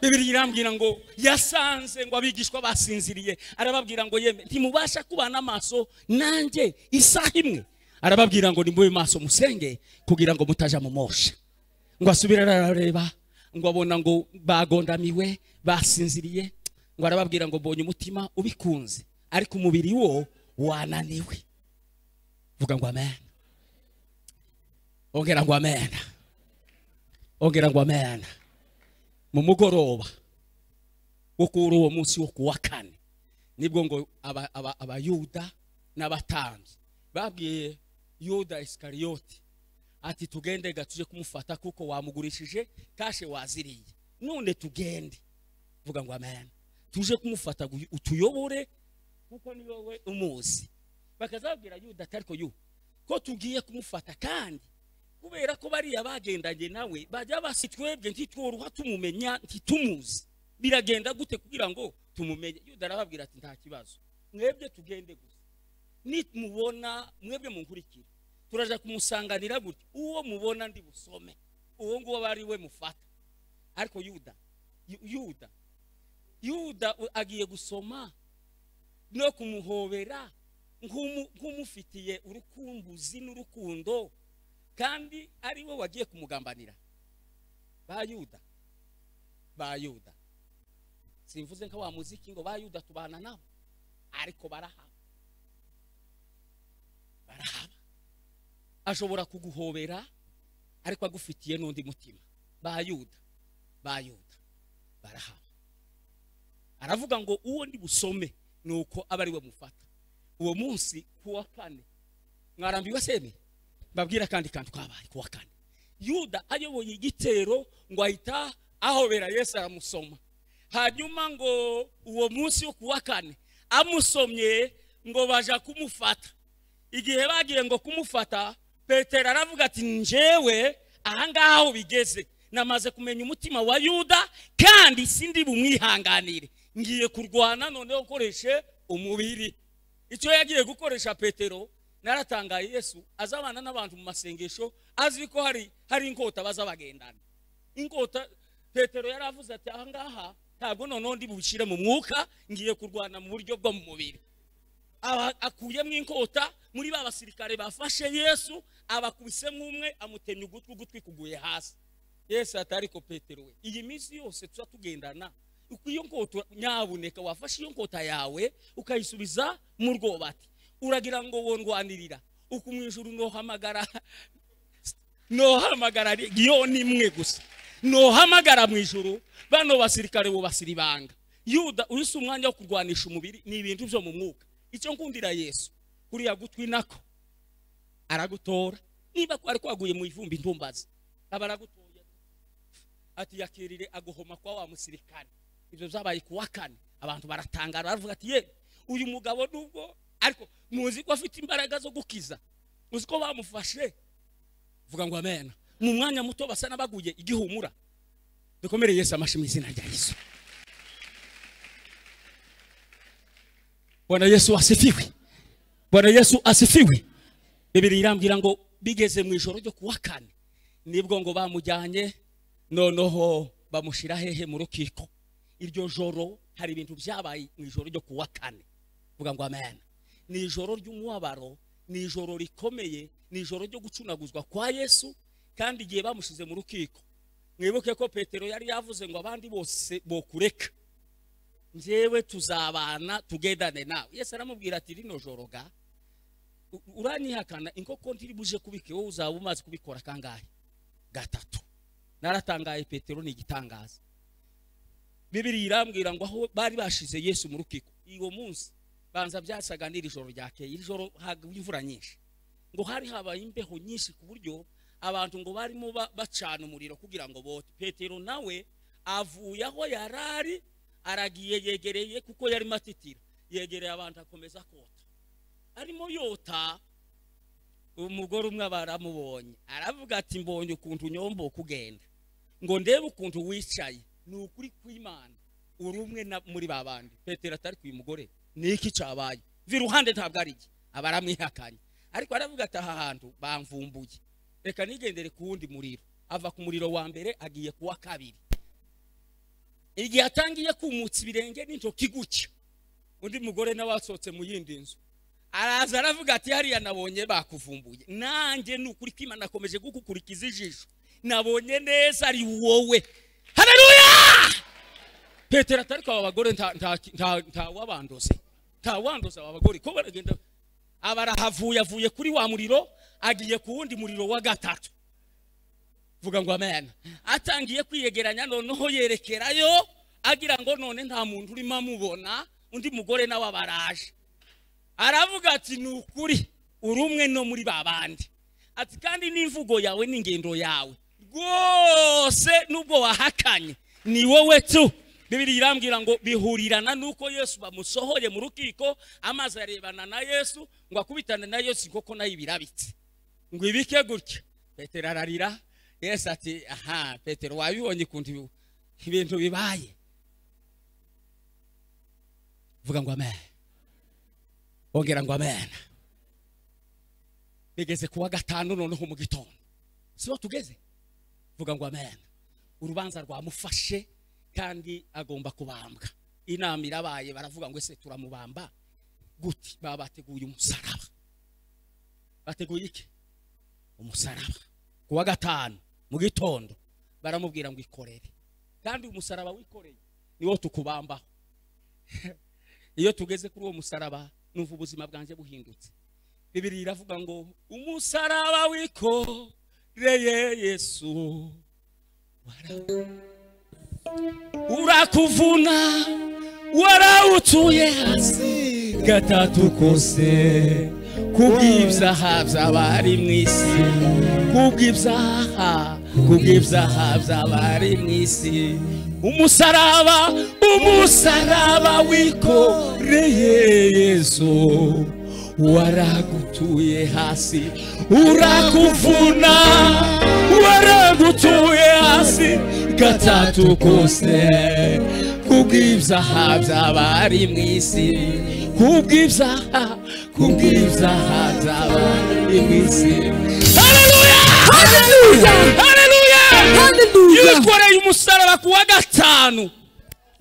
Bibiri irambwira ngo yasanze ngo abigishwa basinziriye, arababwira ngo yeme ntimubasha kubana amaso nanjye isaha imwe. Arababwira ngo nimube maso musenge kugira ngo mutaja mu mosha. Ngo asubira arareba, ngo abona ngo bagondamiwe basinziriye, ngo arababwira ngo mbonye umutima ubikunze ariko umubiri wo wananiwe. Vuga ngo amen. Ongera ngo amen. Ongera ngo amen. Mu mugoroba wo kuri uwo munsi wo kuwa kane nibwo ngo abayuda n'abatambyi babwiye Yuda Iskariyoti ati tugende gatuje kumufata kuko wamugurishije kashe waziriye, none tugende. Vuga ngo amen. Tuje kumufata utuyobore kuko ni wowe umuzi. Bakazabwira Yuda atariko ko tugiye kumufata kandi kubera ko bariya bagendanye nawe bajya basitwebwe ntitworoha tumumenya ntitumuzi biragenda gute kugira ngo tumumenye. Yuda arababwira ati nta kibazo mwebwe tugende gusa nimubona mwebwe munkurikira turaja kumusanganira gutya uwo mubona ndi busome uwo nguwo bari we mufata. Ariko Yuda agiye gusoma no kumuhobera nk'umufitiye urukumbuzi n'urukundo kandi ari we wagiye kumugambanira. ba Yuda simvuze nka wa muziki ngo ba Yuda tubana nabo ariko barahaba ashobora kuguhobera ariko agufitiye n'undi mutima. ba Yuda barahaba. Aravuga ngo uwo ndi busome nuko abari we mufata. Uwo munsi kuwa kane mwarambiwe seme babwira kandi twabaye kuwa kane Yuda ayoboye igitero ngo ahita ahobera Yesu aramusoma. Hanyuma ngo uwo munsi wo kuwa kane amusomye ngo baja kumufata. Igihe bagiye ngo kumufata Petero aravuga ati njewe ahangaho bigeze namaze kumenya umutima wa Yuda kandi sindi bumwihanganire ngiye kurwana noneho nkoreshe umubiri. Icyo yagiye gukoresha Petero naratangaye. Yesu azabana n'abantu mu masengesho azi ko hari inkota bazabagendana. Inkota Petero yaravuze ati ahangaha ntabwo noneho ndi bubishire mu mwuka ngiye kurwana mu buryo bwo mu mubiri. Akuyemo inkota muri ba basirikare bafashe Yesu abakubisemo umwe amutemye ugutwi kuguye hasi. Yesu atari ko Petero we iyi minsi yose tuza tugendana uko iyo nkota nyabuneka wafashe iyo nkota yawe ukayisubiza mu rwobati uragira ngo wondwanirira uko mu ijuru nohamagara Giyoni imwe gusa nohamagara mu ijuru bano basirikare bo basiribanga. Yuda urisa umwanya wo kurwanisha umubiri ni ibintu byo mu mwuka. Icyo nkundira Yesu kuriya gutwi nako aragutora niba kwari kwaguye mu ivumbi ntumbaze abaragutoye ati yakirire aguhoma kwa wa musirikare. Ibyo byabaye kuwa kane abantu baratangara baravuga ati ye uyu mugabo nubwo ariko muzi ko afite imbaraga zo gukiza muzi ko bamufashe vuga ngo amen. Mu mwanya muto basa nabaguye igihumura. Dukomere Yesu amashimwe izina rya Yesu. Bwana Yesu asifiwe. Bwana Yesu asifiwe. Bibiri irambwira ngo bigeze mu ijoro ryo kuwa kane nibwo ngo bamujyanye noneho bamushira hehe mu rukiko. Iryo joro hari ibintu byabaye mu ijoro ryo kuwa kane. Vuga ngo amen. Ni ijoro ry'umubabaro, ni ijoro rikomeye, ni ijoro ryo gucunaguzwa kwa Yesu kandi igihe bamushize mu rukiko. Mwibuke ko Petero yari yavuze ngo abandi bose bokureka njewe tuzabana tugendane nawe. Yesu aramubwira ati rino joroga uranyihakana inkoko ntiri buje kubike wowe uzaba umaze kubikora kangahe? Gatatu. Naratangaye Petero ni igitangaza. Bibiri irambwira ngo aho bari bashize Yesu mu rukiko iyo munsi banza byasaga n'iri joro ryakeye. Iri joro hagwa imvura nyinshi ngo hari habaye imbeho nyinshi ku buryo abantu ngo barimo bacana umuriro kugira ngo bote. Petero nawe avuye aho yarari aragiye yegereye kuko yari matitira yegereye abantu akomeza kota arimo yota. Umugore umwe baramubonye aravuga ati mbonye ukuntu nyombo kugenda ngo ndebe ukuntu wicaye ni ukuri kw'Imana uri umwe muri babandi. Petero atari ku mugore niki cabaye viruhande ntabwo ari iki abaramwihakanye ariko aravuga ati aha hantu bamvumbuye reka nigendere ku wundi muriro. Ava ku muriro wa mbere agiye kuwa kabiri. Igihe atangiye kumutsa ibirenge n'intoki gutya undi mugore nawe asohotse mu yindi nzu araza aravuga ati hariya nabonye bakuvumbuye nanjye n'ukuri kw'Imana nakomeje gukukurikiza ijisho nabonye neza ari wowe. Haleluya. Petero atari kwa abagore nta wabandoze abagore ko baragenda abarahavuye avuye kuri wa muriro agiye ku wundi muriro wa gatatu. Vuga ngo amen. Atangiye kwiyegeranya noneho yerekerayo agira ngo none nta muntu urimo amubona. Undi mugore nawe abaraje aravuga ati ni ukuri uri umwe no muri babandi ati kandi n'imvugo yawe n'ingendo yawe rwose nubwo wahakanye ni wowe tu Bibiliya irambwira ngo bihurirana nuko Yesu bamusohoye mu rukiko, amazi arebana na Yesu, ngo akubitane na Yesu koko nayo birabitse, ngo ibike gutya. Petero ararira. Yesu ati aha Petero, wabibonye kundi ibintu bibaye? Vuga ngo amen. Ongera ngo amen. Bigeze kuwa gatanu noneho mu gitondo, sibo tugeze? Vuga ngo amen. Urubanza rwamufashe kandi agomba kubambwa. Inama irabaye, baravuga ngo ese turamubamba guti? Baba bateguye umusaraba. Bateguye iki? Umusaraba. Kuwa gatanu mu gitondo baramubwira ngo ikorere, kandi umusaraba wikoreye niwo tukubambaho. Iyo tugeze kuri uwo musaraba numva ubuzima bwanje buhindutse. Bibiliya iravuga ngo umusaraba wikoreye Yesu urakuvuna, warawutuye hasi gatatu kose, kubw'ibyaha by'abari mu isi, kubw'ibyaha by'abari mu isi. Umusaraba wikoreye Yesu waragutuye hasi, urakuvuna, waragutuye hasi gatatu kose, kubw'ibyaha by'abari mu isi, kubw'ibyaha by'abari mu isi. Haleluya, haleluya, haleluya, haleluya. Yikoreye umusaraba kuwa gatanu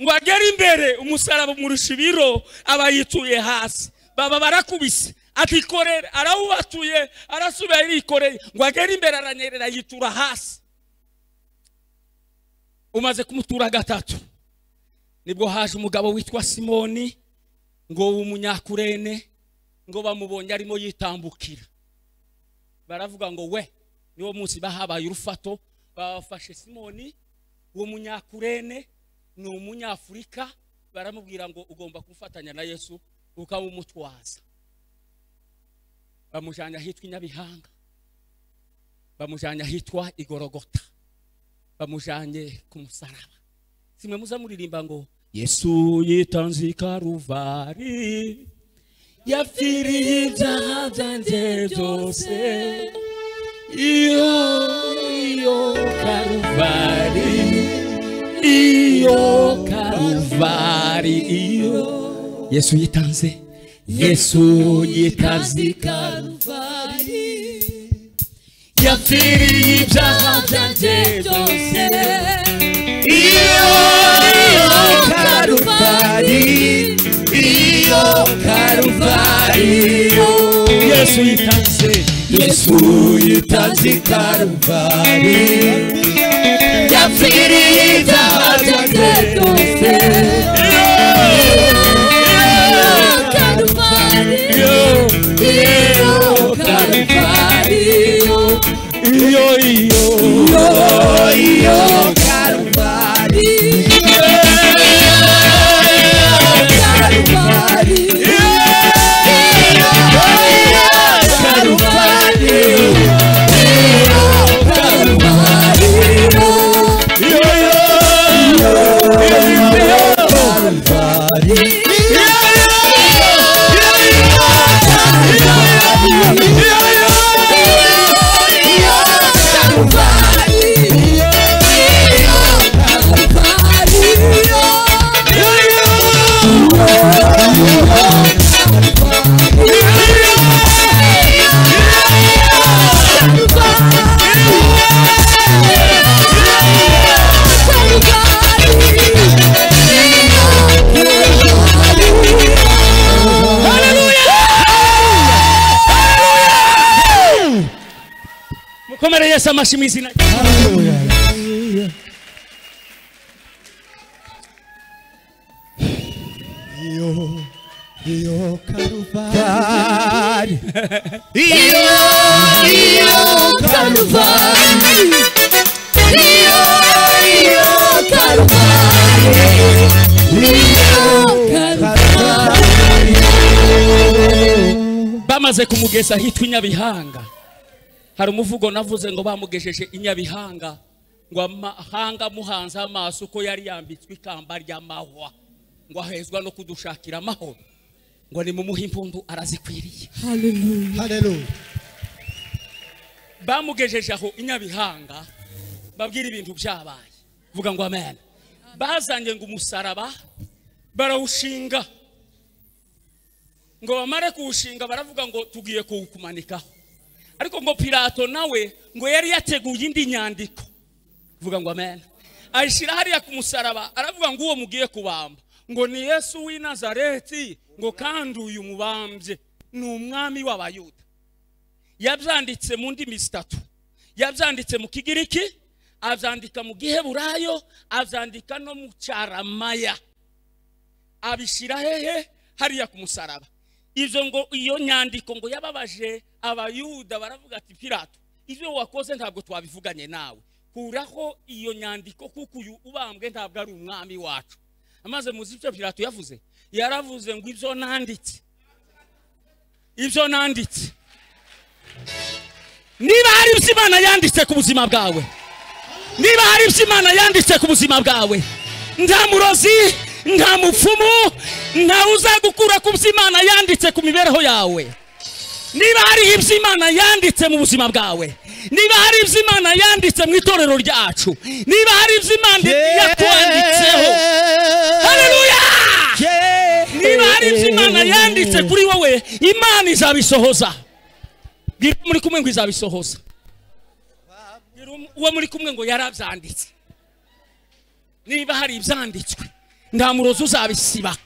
ngo agere imbere, umusaraba umurusha ibiro, abayituye hasi baba barakubise. Atikorere, arawubatuye, arasubira yikoreye, ngo agere imbere aranyerera yitura hasi. Umaze kumutura gatatu nibwo haje umugabo witwa Simoni, ngo umunyakurene, ngo bamubonye arimo yitambukira, baravuga ngo we niwo munsi bahabaye urufato. Bafashe Simoni uwo munyakurene, ni umunyafurika, baramubwira ngo ugomba kufatanya na Yesu ukawumutwaza. Bamujanya hitwa Nyabihanga, bamujanya hitwa Igorogota, bamujanye ku musaraba. Simwe muza muririmba ngo Yesu yitanze Karuvari, yapfiriye ibyaha byanjye byose. Iyo Karuvari, iyo Karuvari, iyo Yesu yitanze Karuvari, yapfiriye ibyaha byanjye byose. Iyo Karuvari, iyo Karuvari, Yesu yitanze Karuvari, yapfiriye ibyaha byanjye byose. Mukomere Yesu amashyi mu izina. Iyo Karuvari, iyo Karuvari, iyo Karuvari, bamaze kumugeza hitwa Nyabihanga. Hari umuvugo navuze ngo bamugejeje Nyabihanga, ngo amahanga muhanze amaso uko yari yambitswe ikamba ry'amahwa ngo ahezwa no kudushakira amahoro ngo ni mumuhe impundu arazikwiriye. Hallelujah. Hallelujah. Bamugejeje aho inyabihanga babwira ibintu byabaye. Vuga ngo amen. Bazanye ngo umusaraba barawushinga. Ngo bamare kuwushinga baravuga ngo tugiye kuwukumanikaho. Ariko ngo Pilato nawe ngo yari yateguye indi nyandiko. Vuga ngo amen. Ayishira hariya ku musaraba aravuga ngo uwo mugiye kubamba ngo ni Yesu w'i Nazareti ngo kandi uyu mubambye ni umwami w'Abayuda. Yabyanditse mu ndimi zitatu. Yabyanditse mu Kigiriki, abyandika mu Giheburayo, abyandika no mu Cyaramaya. Abishira hehe hariya ku musaraba. Ivyo ngo iyo nyandiko ngo yababaje Abayuda baravuga ati Pilato, ivyo wakoze ntabwo twabivuganye nawe. Kuraho iyo nyandiko kuko uyu ubambwe ntabwo ari umwami wacu. Amaze muzi icyo Pilato yavuze. Yaravuze ngo ivyo nanditse. Ivyo nanditse. Niba hari Imana yanditse ku buzima bwawe. Niba hari Imana yanditse ku buzima bwawe. Nta murozi, nta mupfumu, nta uzagukura ku Imana yanditse ku mibereho yawe. Niba hari Imana yanditse mu buzima bwawe. Niba hari Imana yanditse mu itorero ryacu. Niba hari Imana yakwanditseho. Haleluya! Niba hari Imana yanditse kuri wowe, Imana izabisohoza. Gira muri kumwe ngo izabisohoza. Uwo muri kumwe ngo yarabyanditse. Niba hari ibyanditswe, nta murozi uzabisiba,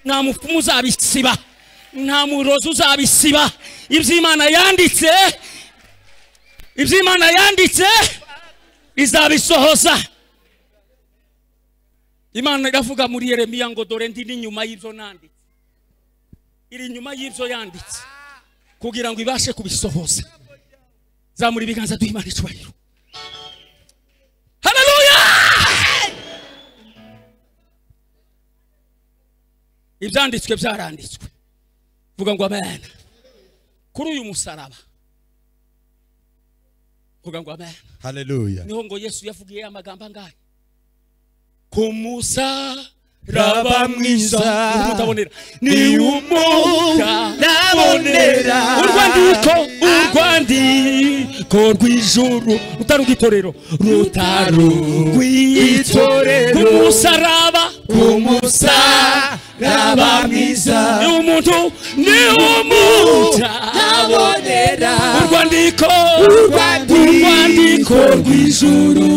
nta mupfumu uzabisiba, nta murozi uzabisiba. Iby'Imana yanditse, iby'Imana yanditse izabisohoza. Imana iravuga muri Yeremiya ngo dore ndi n'inyuma y'ibyo nanditse. Iri nyuma y'ibyo yanditse kugira ngo ibashe kubisohoza. Zamura ibiganza duhe Imana icyubahiro. Haleluya! Ibyanditswe byaranditswe. Vuga ngo amen. Kuri uyu musaraba. Vuga ngo amen. Hallelujah. Niho ngo Yesu yavugiye amagambo angahe? Ku musaraba mwiza utabonera ni umurabonera urwandiko rw'ijuru rutarugitorero rwitorero ku musaraba mwiza ni umuntu abonera urwandiko rw'ijuru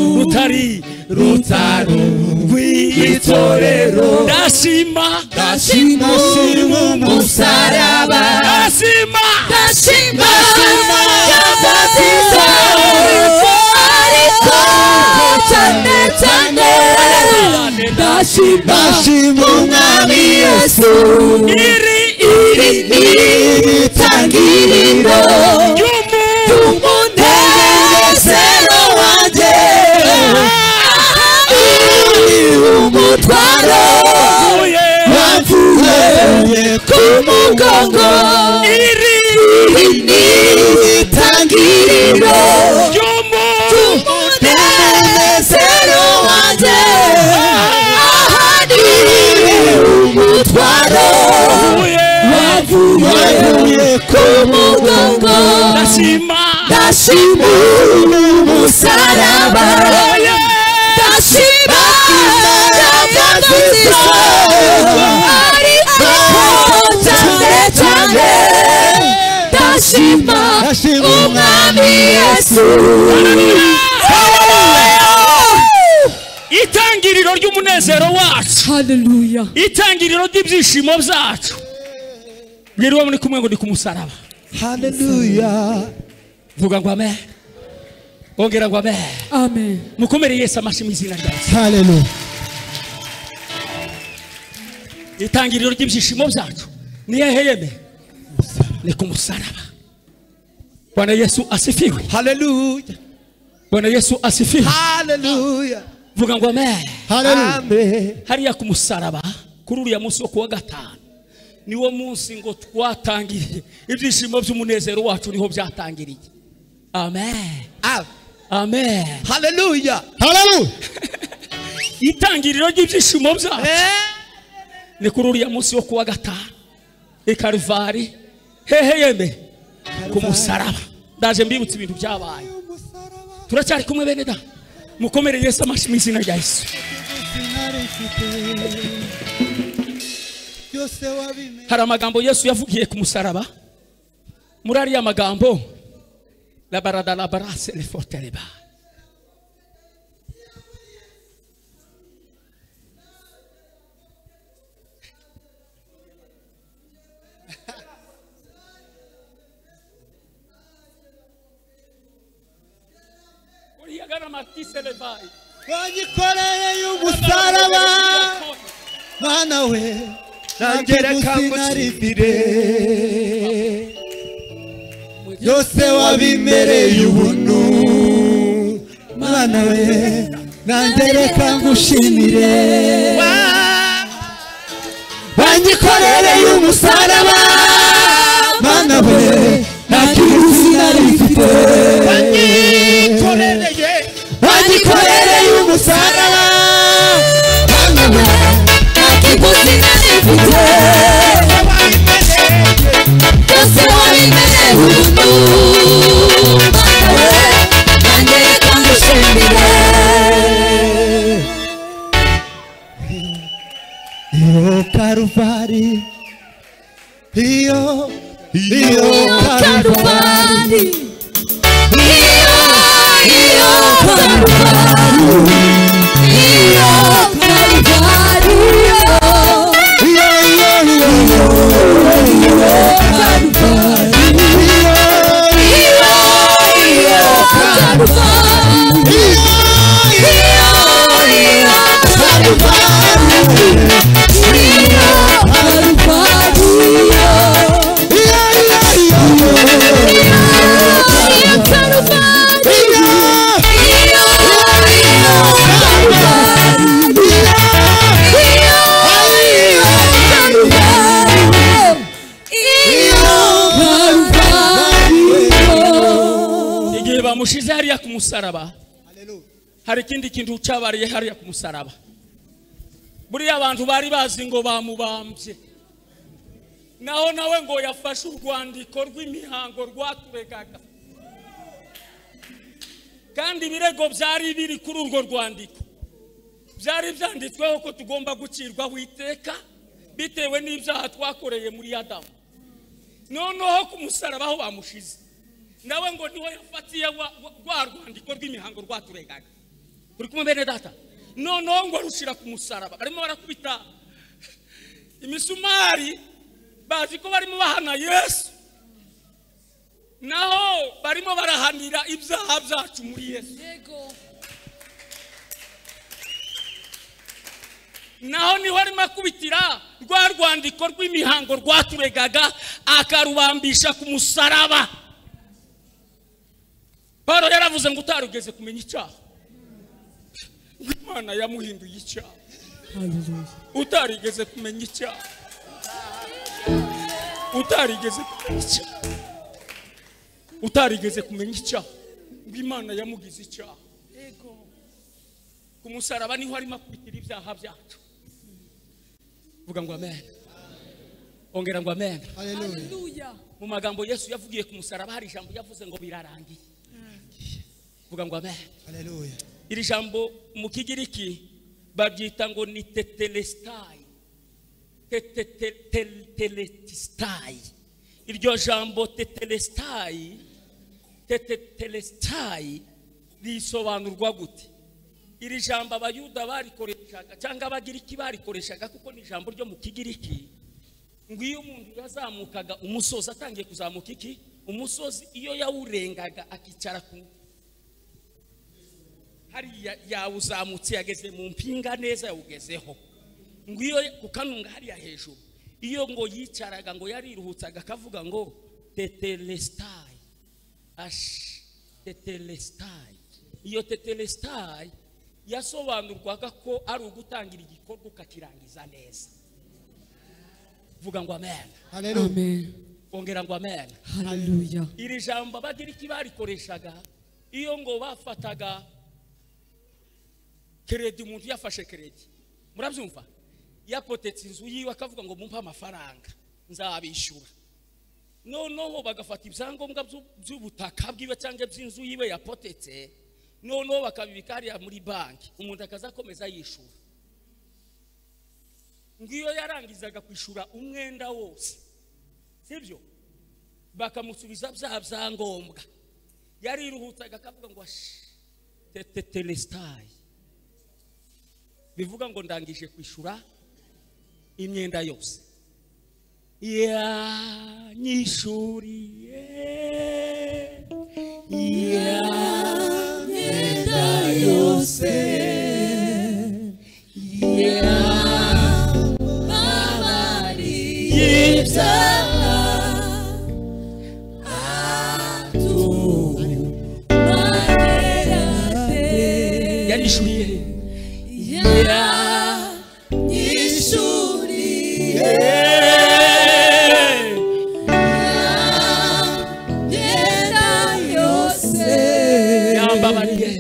rwitorero ndashima umusaraba ndashima ariko cyane ndashima umwami Yesu iri itangiriro ry'umunezero wanjye umutwaro wamvuye ku mugongo iri itangiriro ry'umunezero wanjye umutwaro wamvuye ku mugongo ndashima umusaraba ndashima cyane ndashima umwami Yesu. Itangiriro ry'umunezero wacu. Hallelujah. Itangiriro ry'ibyishimo byacu. Bwira muri kumwe ngo ndi ku musaraba. Hallelujah. Vuga ngo amen. Ongera ngo amen. Amen. Mukomere Yesu amashyi mu izina rya Yesu. Hallelujah. Itangiriro ry'ibyishimo byacu ni yeheyeme ni ku musaraba. Bwana Yesu asifiwe. Hallelujah. Bwana Yesu asifiwe. Hallelujah. Vuga ngo amen. Hallelujah. Hariya ku musaraba kuri uriya munsi wo kuwa gatanu niwo munsi ngo twatangiriye ibyishimo by'umunezero wacu niho byatangiriye. Amen. amen. Hallelujah. Hallelujah. Itangiriro ry'ibyishimo byacu ni kuri uriya munsi wo kuwa gatanu i Karuvali, hehe yeme ku musaraba. Ndaje mbibutse ibintu byabaye. Turacyari kumwe bene da, mukomere Yesu amashyi mu izina rya Yesu. Hari amagambo Yesu yavugiye ku musaraba. Muri ariya magambo la barada la barase le forteleba. Wanyikoreye y'umusaraba Mana we nangere kamusinarifire byose wabimereye ubuntu Mana we nangere kangushimire Wanyikoreye y'umusaraba Mana we nangere sinarifite Wanyikoreye y'umusaraba Mana we nangere sinarifite byose wabimereye ubuntu Mana we nangere kangushimire Iyo Karuvali Iyo Karuvali bamushize hariya ku musaraba. Hari ikindi kintu cyabariye hariya ku musaraba. Buriya abantu bari bazi ngo bamubambye, naho nawe ngo yafashe urwandiko rw'imihango rwaturegaga, kandi ibirego byari biri kuri urwo rwandiko byari byanditsweho ko tugomba gucirwaho iteka bitewe n'ibyaha twakoreye muri Adamu. Noneho ku musaraba aho bamushize, nawe ngo niho yafatiye rwa rwandiko rw'imihango rwaturegaga. Uri kumwe bene data? Noneho ngo rushira ku musaraba, barimo barakubita imisumari, bazi ko barimo bahana Yesu, naho barimo barahanira ibyaha byacu muri Yesu. Naho niho arimo akubitira rwa rwandiko rw'imihango rwaturegaga akarubambisha ku musaraba. Paulo yaravuze ngo utarugeze kumenya icyaha, Imana yamuhinduye icyaha. Utarigeze kumenya icyaha, utarigeze kumenya icyaha, utarigeze kumenya icyaha, Imana yamugize icyaha. Ku musaraba niho arimo akubitira ibyaha byacu. Vuga ngo amen. Ongera ngo amen. Hallelujah. Mu magambo Yesu yavugiye ku musaraba hari ijambo yavuze ngo birarangiye. Vuga ngo amen. Hallelujah. Iri jambo mu Kigiriki babyita ngo ni tetelestai. Tetelestai. Iryo jambo tetelestai, tetelestai risobanurwa gute? Iri jambo abayuda barikoreshaga cyangwa abagiriki barikoreshaga kuko ni jambo ryo mu Kigiriki. Ngo iyo umuntu yazamukaga umusozi, atangiye kuzamuka iki umusozi, iyo yawurengaga akicara ku hari yawuzamutse yageze mu mpinga neza yawugezeho, ngo iyo kukanunga hariya hejuru, iyo ngo yicaraga ngo yariruhutsaga akavuga ngo tetelestai, tetelestai. Iyo tetelestai yasobanurwaga ko ari ugutangira igikorwa ukakirangiza neza. Vuga ngo amen. Hallelujah. Ongera ngo amen. Hallelujah. Iri jambo abagiriki barikoreshaga iyo ngo bafataga kredi, umuntu yafashe kredi, murabyumva, yapotetse inzu yiwe akavuga ngo mumpa amafaranga nzabishyura, noneho bagafata ibyangombwa by'ubutaka bwiwe cyangwa by'inzu yiwe yapotetse, noneho bakabibika hariya muri banki, umuntu akazakomeza yishura. Ngiyo yarangizaga kwishura umwenda wose, sibyo, bakamusubiza bya byangombwa, yariruhutsaga akavuga ngo tetelestai, bivuga ngo ndangije kwishura imyenda yose yanyishuriye, imyenda yose yambabariye ibyaha atumarerate, yanyishuriye, yanyishuriye imyenda yose yambabariye,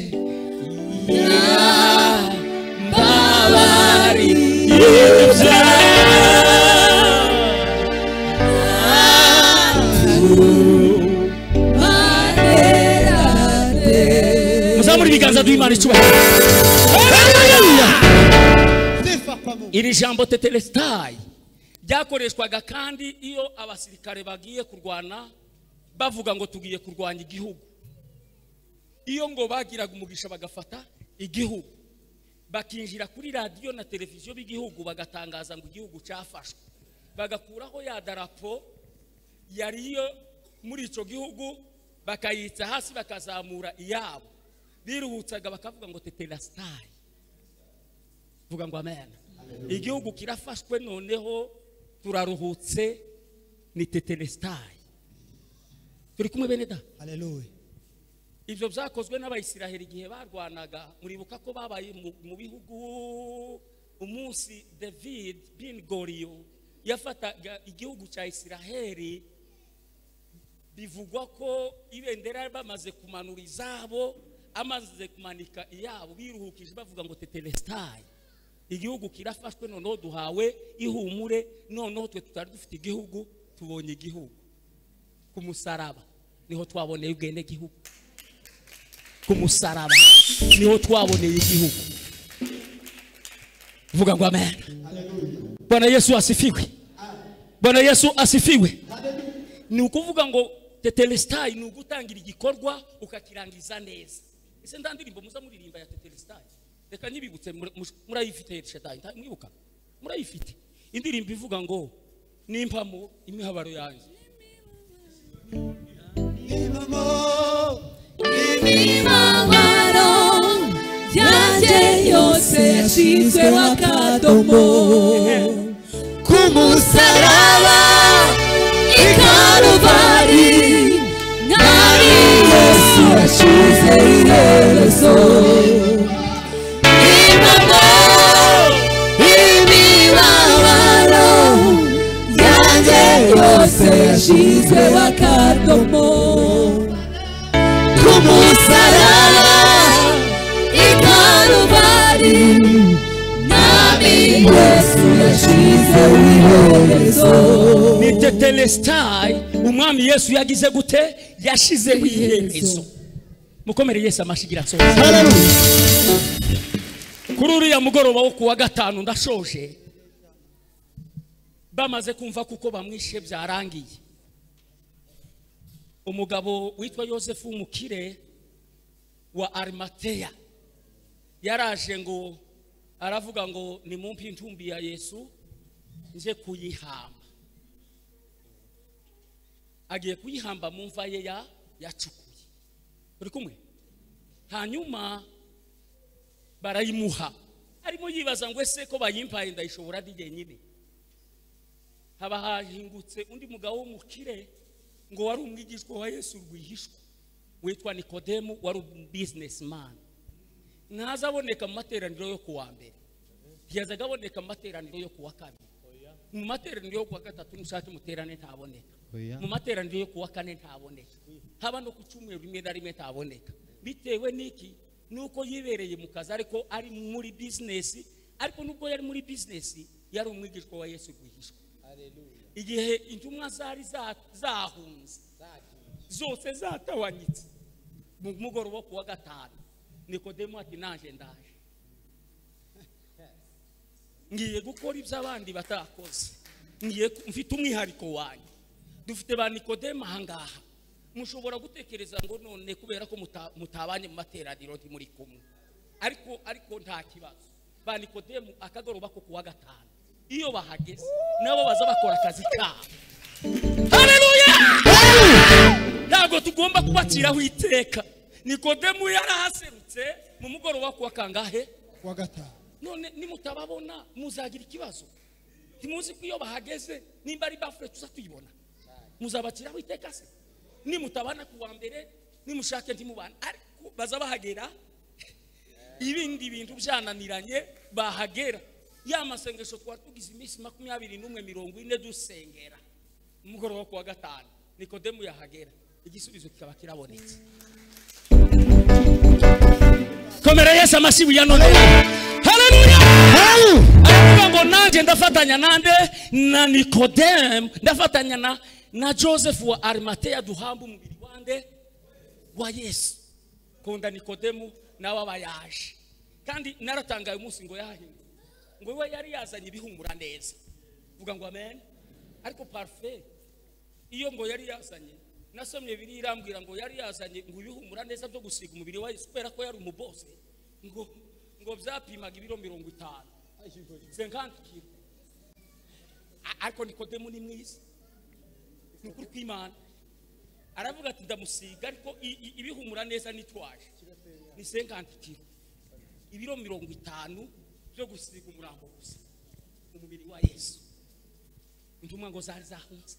muzamuri ibiganza by'Imana icyubahiro. Iri jambo tetelestai ryakoreshwaga kandi iyo abasirikare bagiye kurwana, bavuga ngo tugiye kurwanya igihugu. Iyo ngo bagiraga umugisha bagafata igihugu, bakinjira kuri radio na televiziyo b'igihugu bagatangaza ngo igihugu cyafashwe, bagakuraho ya darapo yariyo muri ico gihugu, bakayitsa hasi bakazamura iyabo, biruhutsaga bakavuga ngo tetelestai, vuga ngo amen. Igihugu kirafashwe, noneho turaruhutse, ni tetelestai. Turi kumwe bene da? Haleluya. Ibyo byakozwe n'Abayisiraheli igihe barwanaga. Muribuka ko babaye mu bihugu, umunsi David bin Goliyo yafataga igihugu cya Isiraheli, bivugwa ko ibendera bamaze kumanura izabo, amaze kumanika iyabo, biruhukije bavuga ngo tetelestai, igihugu kirafashwe, noneho duhawe ihumure, noneho twe tutari dufite igihugu tubonye igihugu. Ku musaraba niho twaboneye ubwene gihugu, ku musaraba niho twaboneye igihugu. Vuga ngo amen. Bwana Yesu asifiwe. Bwana Yesu asifiwe. Ni ukuvuga ngo tetelestai ni ugutangira igikorwa ukakirangiza neza. Ese ndandirimbo muza muririmba ya tetelestai, reka nibibutse, murayifite shedai, mwibuka murayifite indirimbo ivuga ngo nimpamo imihabaro yanjye, imibabaro yanjye yose yashizweho akadomo ku musaraba i Karuvali, nari Yesu yashize iherezo. Imibabaro yanjye yose yashizweho akadomo ku musaraba i Karuvali, nami Yesu yashizeho iherezo. ni tetelestai umwami Yesu yagize gute? Yashizeho iherezo. Mukomere Yesu amashigira soza. Haleluya. Kuri uriya mugoroba wo kuwa gatanu ndashoje, bamaze kumva kuko bamwishe byarangiye, umugabo witwa Yosefu umukire wa Arimateya yaraje ngo aravuga ngo ni mumpi intumbi ya Yesu nje kuyihamba. Agiye kuyihamba mu mva ye yacukuye. Uri kumwe? Hanyuma barayimuha, arimo yibaza ngo ese ko bayimpaye ndayishobora dige nyine. Haba hahingutse undi mugabo w'umukire ngo wari umwigishwa wa Yesu rwihishwa, witwa Nikodemu, wari businessman. Ntazaboneka mu materaniro yo kuwa mbere, ntiyazaga aboneka mu materaniro yo kuwa kabiri, mu materaniro yo kuwa gatatu nushaka muterane ntaboneka, mu materaniro yo kuwa kane ntaboneka, haba no ku cyumweru rimwe na rimwe ntaboneka. bitewe n'iki nuko yibereye mu kazi ariko ari muri business, ariko nubwo yari muri business yari umwigishwa wa Yesu rwihishwa. Igihe intumwa zari zahunze zose zatawanyitse mu mugoroba ku wa gatanu, Nikodemo ati naje ndaje ngiye gukora ibyo abandi batakoze, mfite umwihariko wanjye. Dufite ba Nikodemo ahangaha, mushobora gutekereza ngo none kubera ko mutabanye mu materaniro ntimuri kumwe, ariko nta kibazo. Ba Nikodemo akagoroba ko kuwa gatanu iyo bahageze nabo baza bakora akazi kabo. Haleluya! Ntabwo tugomba kubaciraho iteka. Nikodemo yarahaserutse mu mugoroba kuwa kangahe? Kuwa gatanu. None nimutababona muzagira ikibazo. Timuzi ko iyo bahageze nimba ari bafure tuza tuyibona, muzabaciraho iteka se? Nimutabana kuwa mbere nimushake ntimubana, ariko baza bahagera ibindi bintu byananiranye bahagera. Ya masengesho twari tugize iminsi 21 dusengera umugoroba kuwa gatanu, Nikodemo yahagera, igisubizo kikaba kirabonetse. Komera Yesu amasibu ya none. Haleluya! Aravuga ngo nanjye ndafatanya nande na Nikodemo, ndafatanya na Joseph wa Arimateya duhamba umubiri wande wa Yesu. Konda Nikodemo nawe abayaje. Kandi naratangaye umunsi ngo yahinga, ngo we yari yazanye ibihumura neza. Vuga ngo amen. Ariko parfait iyo ngo yari yazanye, nasomye biri irambwira ngo yari yazanye ngo ibihumura neza byo gusiga umubiri wa Yesu kubera ko yari umubose, ngo byapimaga ibiro 50 kilo. Ariko Nikodemo ni mwiza, ni ukuri kw'Imana. Aravuga ati ndamusiga, ariko ibihumura neza nitwaje ni 50 kilo, ibiro 50 byo gusiga umurambo gusa umubiri wa Yesu. Intumwa ngo zari zahunze,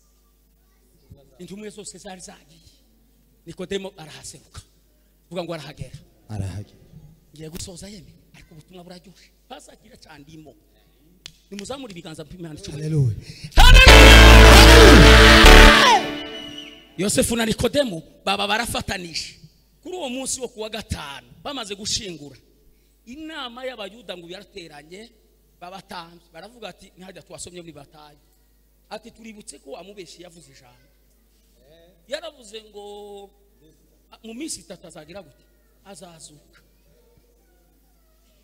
intumwe zose zari zagiye, Nikodemo arahaseruka. Vuga ngo arahagera. Ngiye gusoza yeme, ariko ubutumwa buraryoshye. Pasakira cyandimo, nimuzamura ibiganza mpimana cyo. Haleluya. Yosefu na Nikodemo baba barafatanije kuri uwo munsi wo kuwa gatanu. Bamaze gushingura, inama y'abayuda ngo yarateranye, babatambye baravuga ati ntihajya twasomye muri bataye, ati tuributse ko amubeshi yavuze ijambo. Yaravuze ngo mu minsi 3 azagira gute? Azazuka.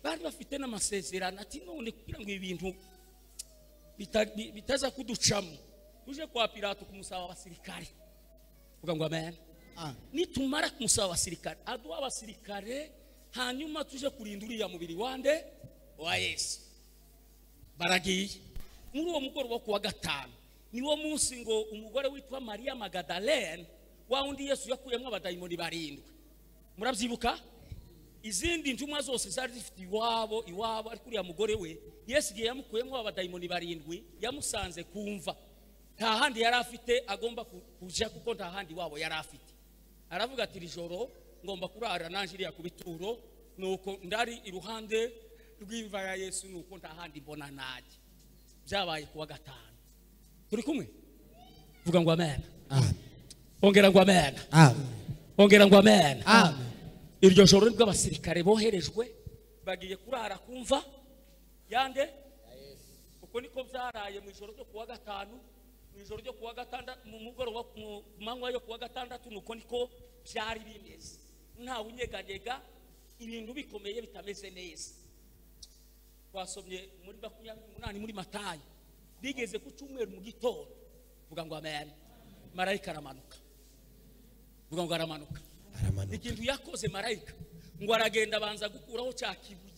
Bari bafite n'amasezerano ati none kugira ngo ibintu bitaza kuducamo tuje kwa Pilato kumusaba abasirikare. Vuga ngo amen. Nitumara kumusaba abasirikare, aduha abasirikare, hanyuma tuje kurinda uriya mubiri wande wa Yesu. Baragiye muri uwo mugoroba kuwa gatanu, niwo munsi ngo umugore witwa Maria Magdalene wa undi Yesu yakuyemo abadayimoni 7. Murabyibuka? Izindi ntumwa zose zari zifite iwabo, ariko uriya mugore we Yesu giye yamukuyemo abadayimoni 7, yamusanze kumva nta handi yari afite agomba kuja, kuko nta handi wabo yari afite. Aravuga ati ijoro ngomba kurara nanjiriya ku bituro, nuko ndari iruhande rw'imva ya Yesu, nuko nta handi mbona naje. Byabaye kuwa gatanu. Turi kumwe? Vuga ngo amen. Ongera ngo amen. Ongera ngo amen. Iryo joro nibwo abasirikare boherejwe bagiye kurara kumva yande. Uko niko byaraye mu ijoro ryo kuwa gatanu, mu ijoro ryo kuwa gatandatu, mu mugoroba mu manywa yo kuwa gatandatu, nuko niko byari bimeze. Nta unyeganyega, ibintu bikomeye bitameze neza. Twasomye muri 28 muri Matayo, bigeze ku cyumweru mu gitondo. Vuga ngo amen. Marayika aramanuka. Vuga ngo aramanuka. Ikintu yakoze marayika ngo aragenda banza gukuraho cya kibuye.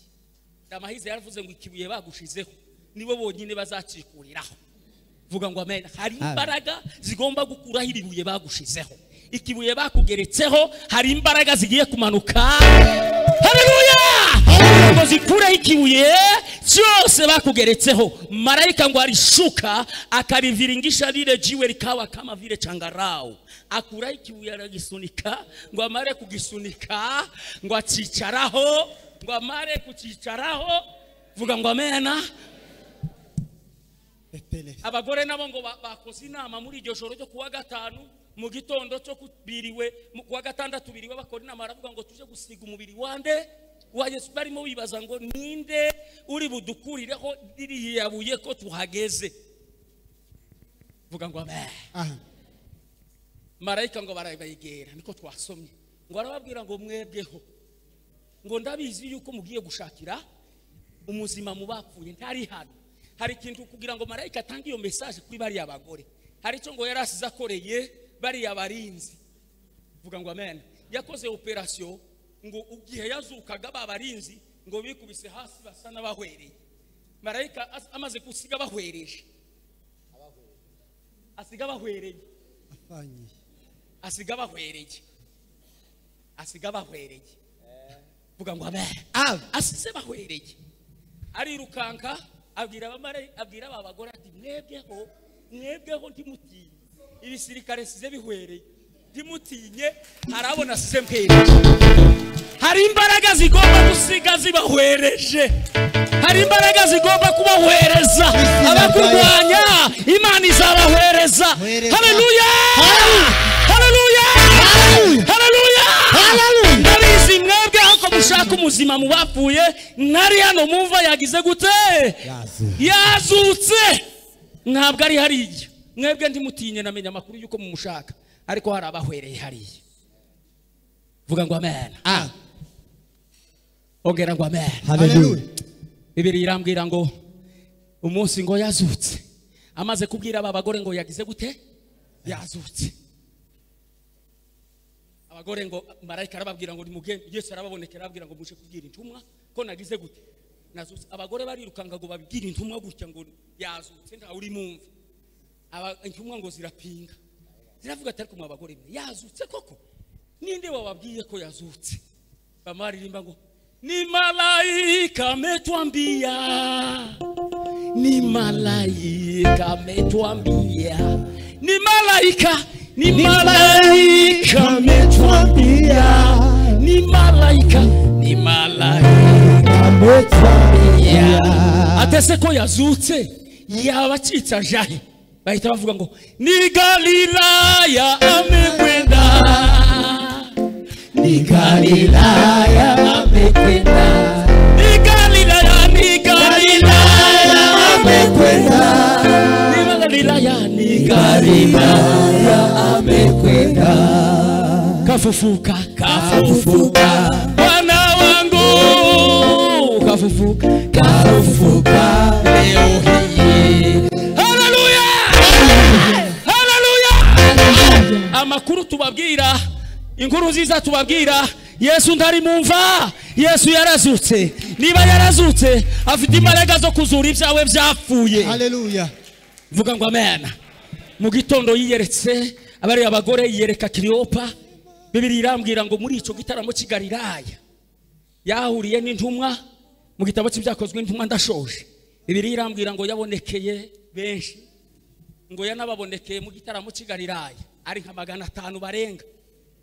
Ndamahize yaravuze ngo ikibuye bagushizeho nibo bonyine bazacikuriraho. Vuga ngo amen. Hari imbaraga zigomba gukuraho ibibuye bagushizeho. Ikibuye bakugeretseho hari imbaraga zigiye kumanuka. Haleluya! Ngo zikureho ikibuye cyose bakugeretseho. Marayika ngo arishuka akariviringisha lile jiwe likawa kama vile changarau. Akuraho ikibuye aragisunika, ngo amare kugisunika, ngo acicaraho, ngo amare kucicaraho. Vuga ngo amen. Abagore nabo ngo bakoze inama muri iryo joro ryo kuwa gatanu, mu gitondo cyo kubiriwe kuwa gatandatu biriwe bakora inama baravuga ngo tuje gusiga umubiri wande wa Yesu. Barimo wibaza ngo ninde uri budukurireho ririyabuye ko tuhageze. Vuga ngo amen. Marayika ngo barabayigera niko twasomye ngo arababwira ngo mwebweho ngo ndabizi yuko mugiye gushakira umuzima mu bapfuye ntari hano. Hari ikintu kugira ngo marayika atange iyo message kuri bari abagore. Hari cyo ngo yarasize akoreye bari abarinzi. Vuga ngo amen. Yakoze operation ngo ugihe yazukaga babarinzi ngo bikubise hasi basa n'abahwereye. Marayika amaze gusiga bahwereje asiga bahwereye asiga bahwereye. Vuga ngo amen. Asize bahwereye arirukanka abwira abagore ati mwebweho ntimutinye ibisirikare size bihwereye ntimutinye harabona size mpere. Hari imbaraga zigomba gusiga zibahwereje. Hari imbaraga zigomba kubahwereza abakurwanya Imana izabahwereza. Haleluya haleluya haleluya. Ndabizi mwebwe aho mushaka umuzima mu bapfuye ntari hano mumva yagize gute yazutse. Ntabwo ari hariya mwebwe ntimutinye namenya amakuru yuko mumushaka ariko hari abahwereye hariya. Vuga ngo amen. Ongera ngo amen. Haleluya. Bibiri irambwira ngo umunsi ngo yazutse amaze kubwira aba bagore ngo yagize gute yazutse. Abagore ngo marayika arababwira ngo nimugende. Yesu arababonekera arababwira ngo muje kubwira intumwa ko nagize gute nazutse. Abagore barirukanga ngo babwire intumwa gutya ngo yazutse nta uri mumva. Intumwa ngo zirapinga ziravuga ati ariko mu abagore yazutse koko ninde wababwiye ko yazutse? Bamaririmba ngo ni malaika ametuambia, ni malaika ametuambia, ni malaika ametuambia, ni malaika ametuambia. Atese ko yazutse yabacitsa jahe bahita bavuga ngo ni Galilaya amekwenda, ni Galilaya amekwenda, ni Galilaya amekwenda, ni Galilaya amekwenda. Kafufuka Bwana wangu, kafufuka leo hii. Haleluya haleluya. Amakuru tubabwira, inkuru nziza tubabwira, Yesu ndari mumva. Yesu yarazutse. Niba yarazutse afite imbaraga zo kuzura ibyawe byapfuye. Haleluya. Vuga ngo amen. Mu gitondo yiyeretse abari abagore yiyereka Kiliyopa. Bibiri irambwira ngo muri ico gitaramo cy'Galilaya yahuriye n'intumwa. Mu gitabo cy'ibyakozwe intumwa ndashoje. Bibiri irambwira ngo yabonekeye benshi, ngo yanababonekeye mu gitaramo cy'Galilaya ari nka 500 barenga.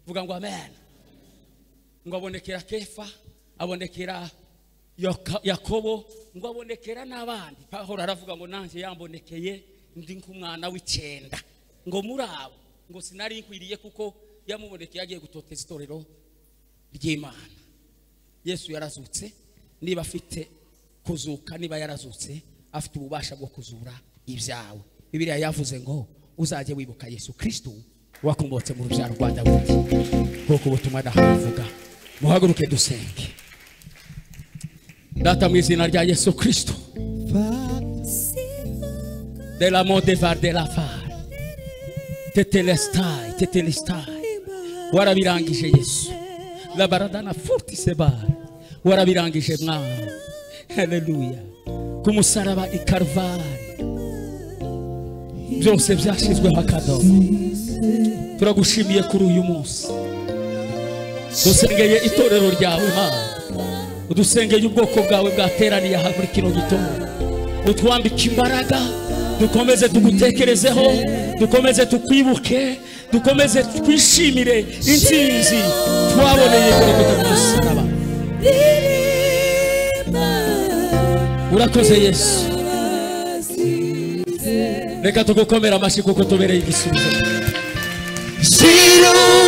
Vuga ngo amen. Ngo abonekera Kefa, abonekera Yakobo, ngo abonekera n'abandi. Pawulo aravuga ngo nanje yambonekeye ndi nk'umwana w'icenda. Ngo murabo ngo sinari nkwiriye kuko yamubonekeye agiye gutoteza itorero ry'Imana. Yesu yarazutse. Niba afite kuzuka, niba yarazutse afite ububasha bwo kuzura ibyawe. Bibiliya yavuze ngo uzaje wibuka Yesu Kristo wakombotse mu rubyaro rwa Dawidi. Kuko ubutumwa ndahavuga. Muhaguruke dusenge. Data mu izina rya Yesu Kristo, de la mode var de la far tetelestai warabirangije Yesu. La baradana furti sebar warabirangije mwana. Haleluya. Ku musaraba i Karvari byose byashizweho akadomo. Turagushimiye kuri uyu munsi. Dusengeye itorero ryawe Mana, udusengeye ubwoko bwawe bwateraniye aha muri kino gitondo. Utwambike imbaraga, dukomeze tugutekerezeho, dukomeze tukwibuke, dukomeze twishimire intsinzi twaboneye kuri musaraba. Urakoze Yesu. Reka tugukomera amashyi kuko tubereye igisubizo. shira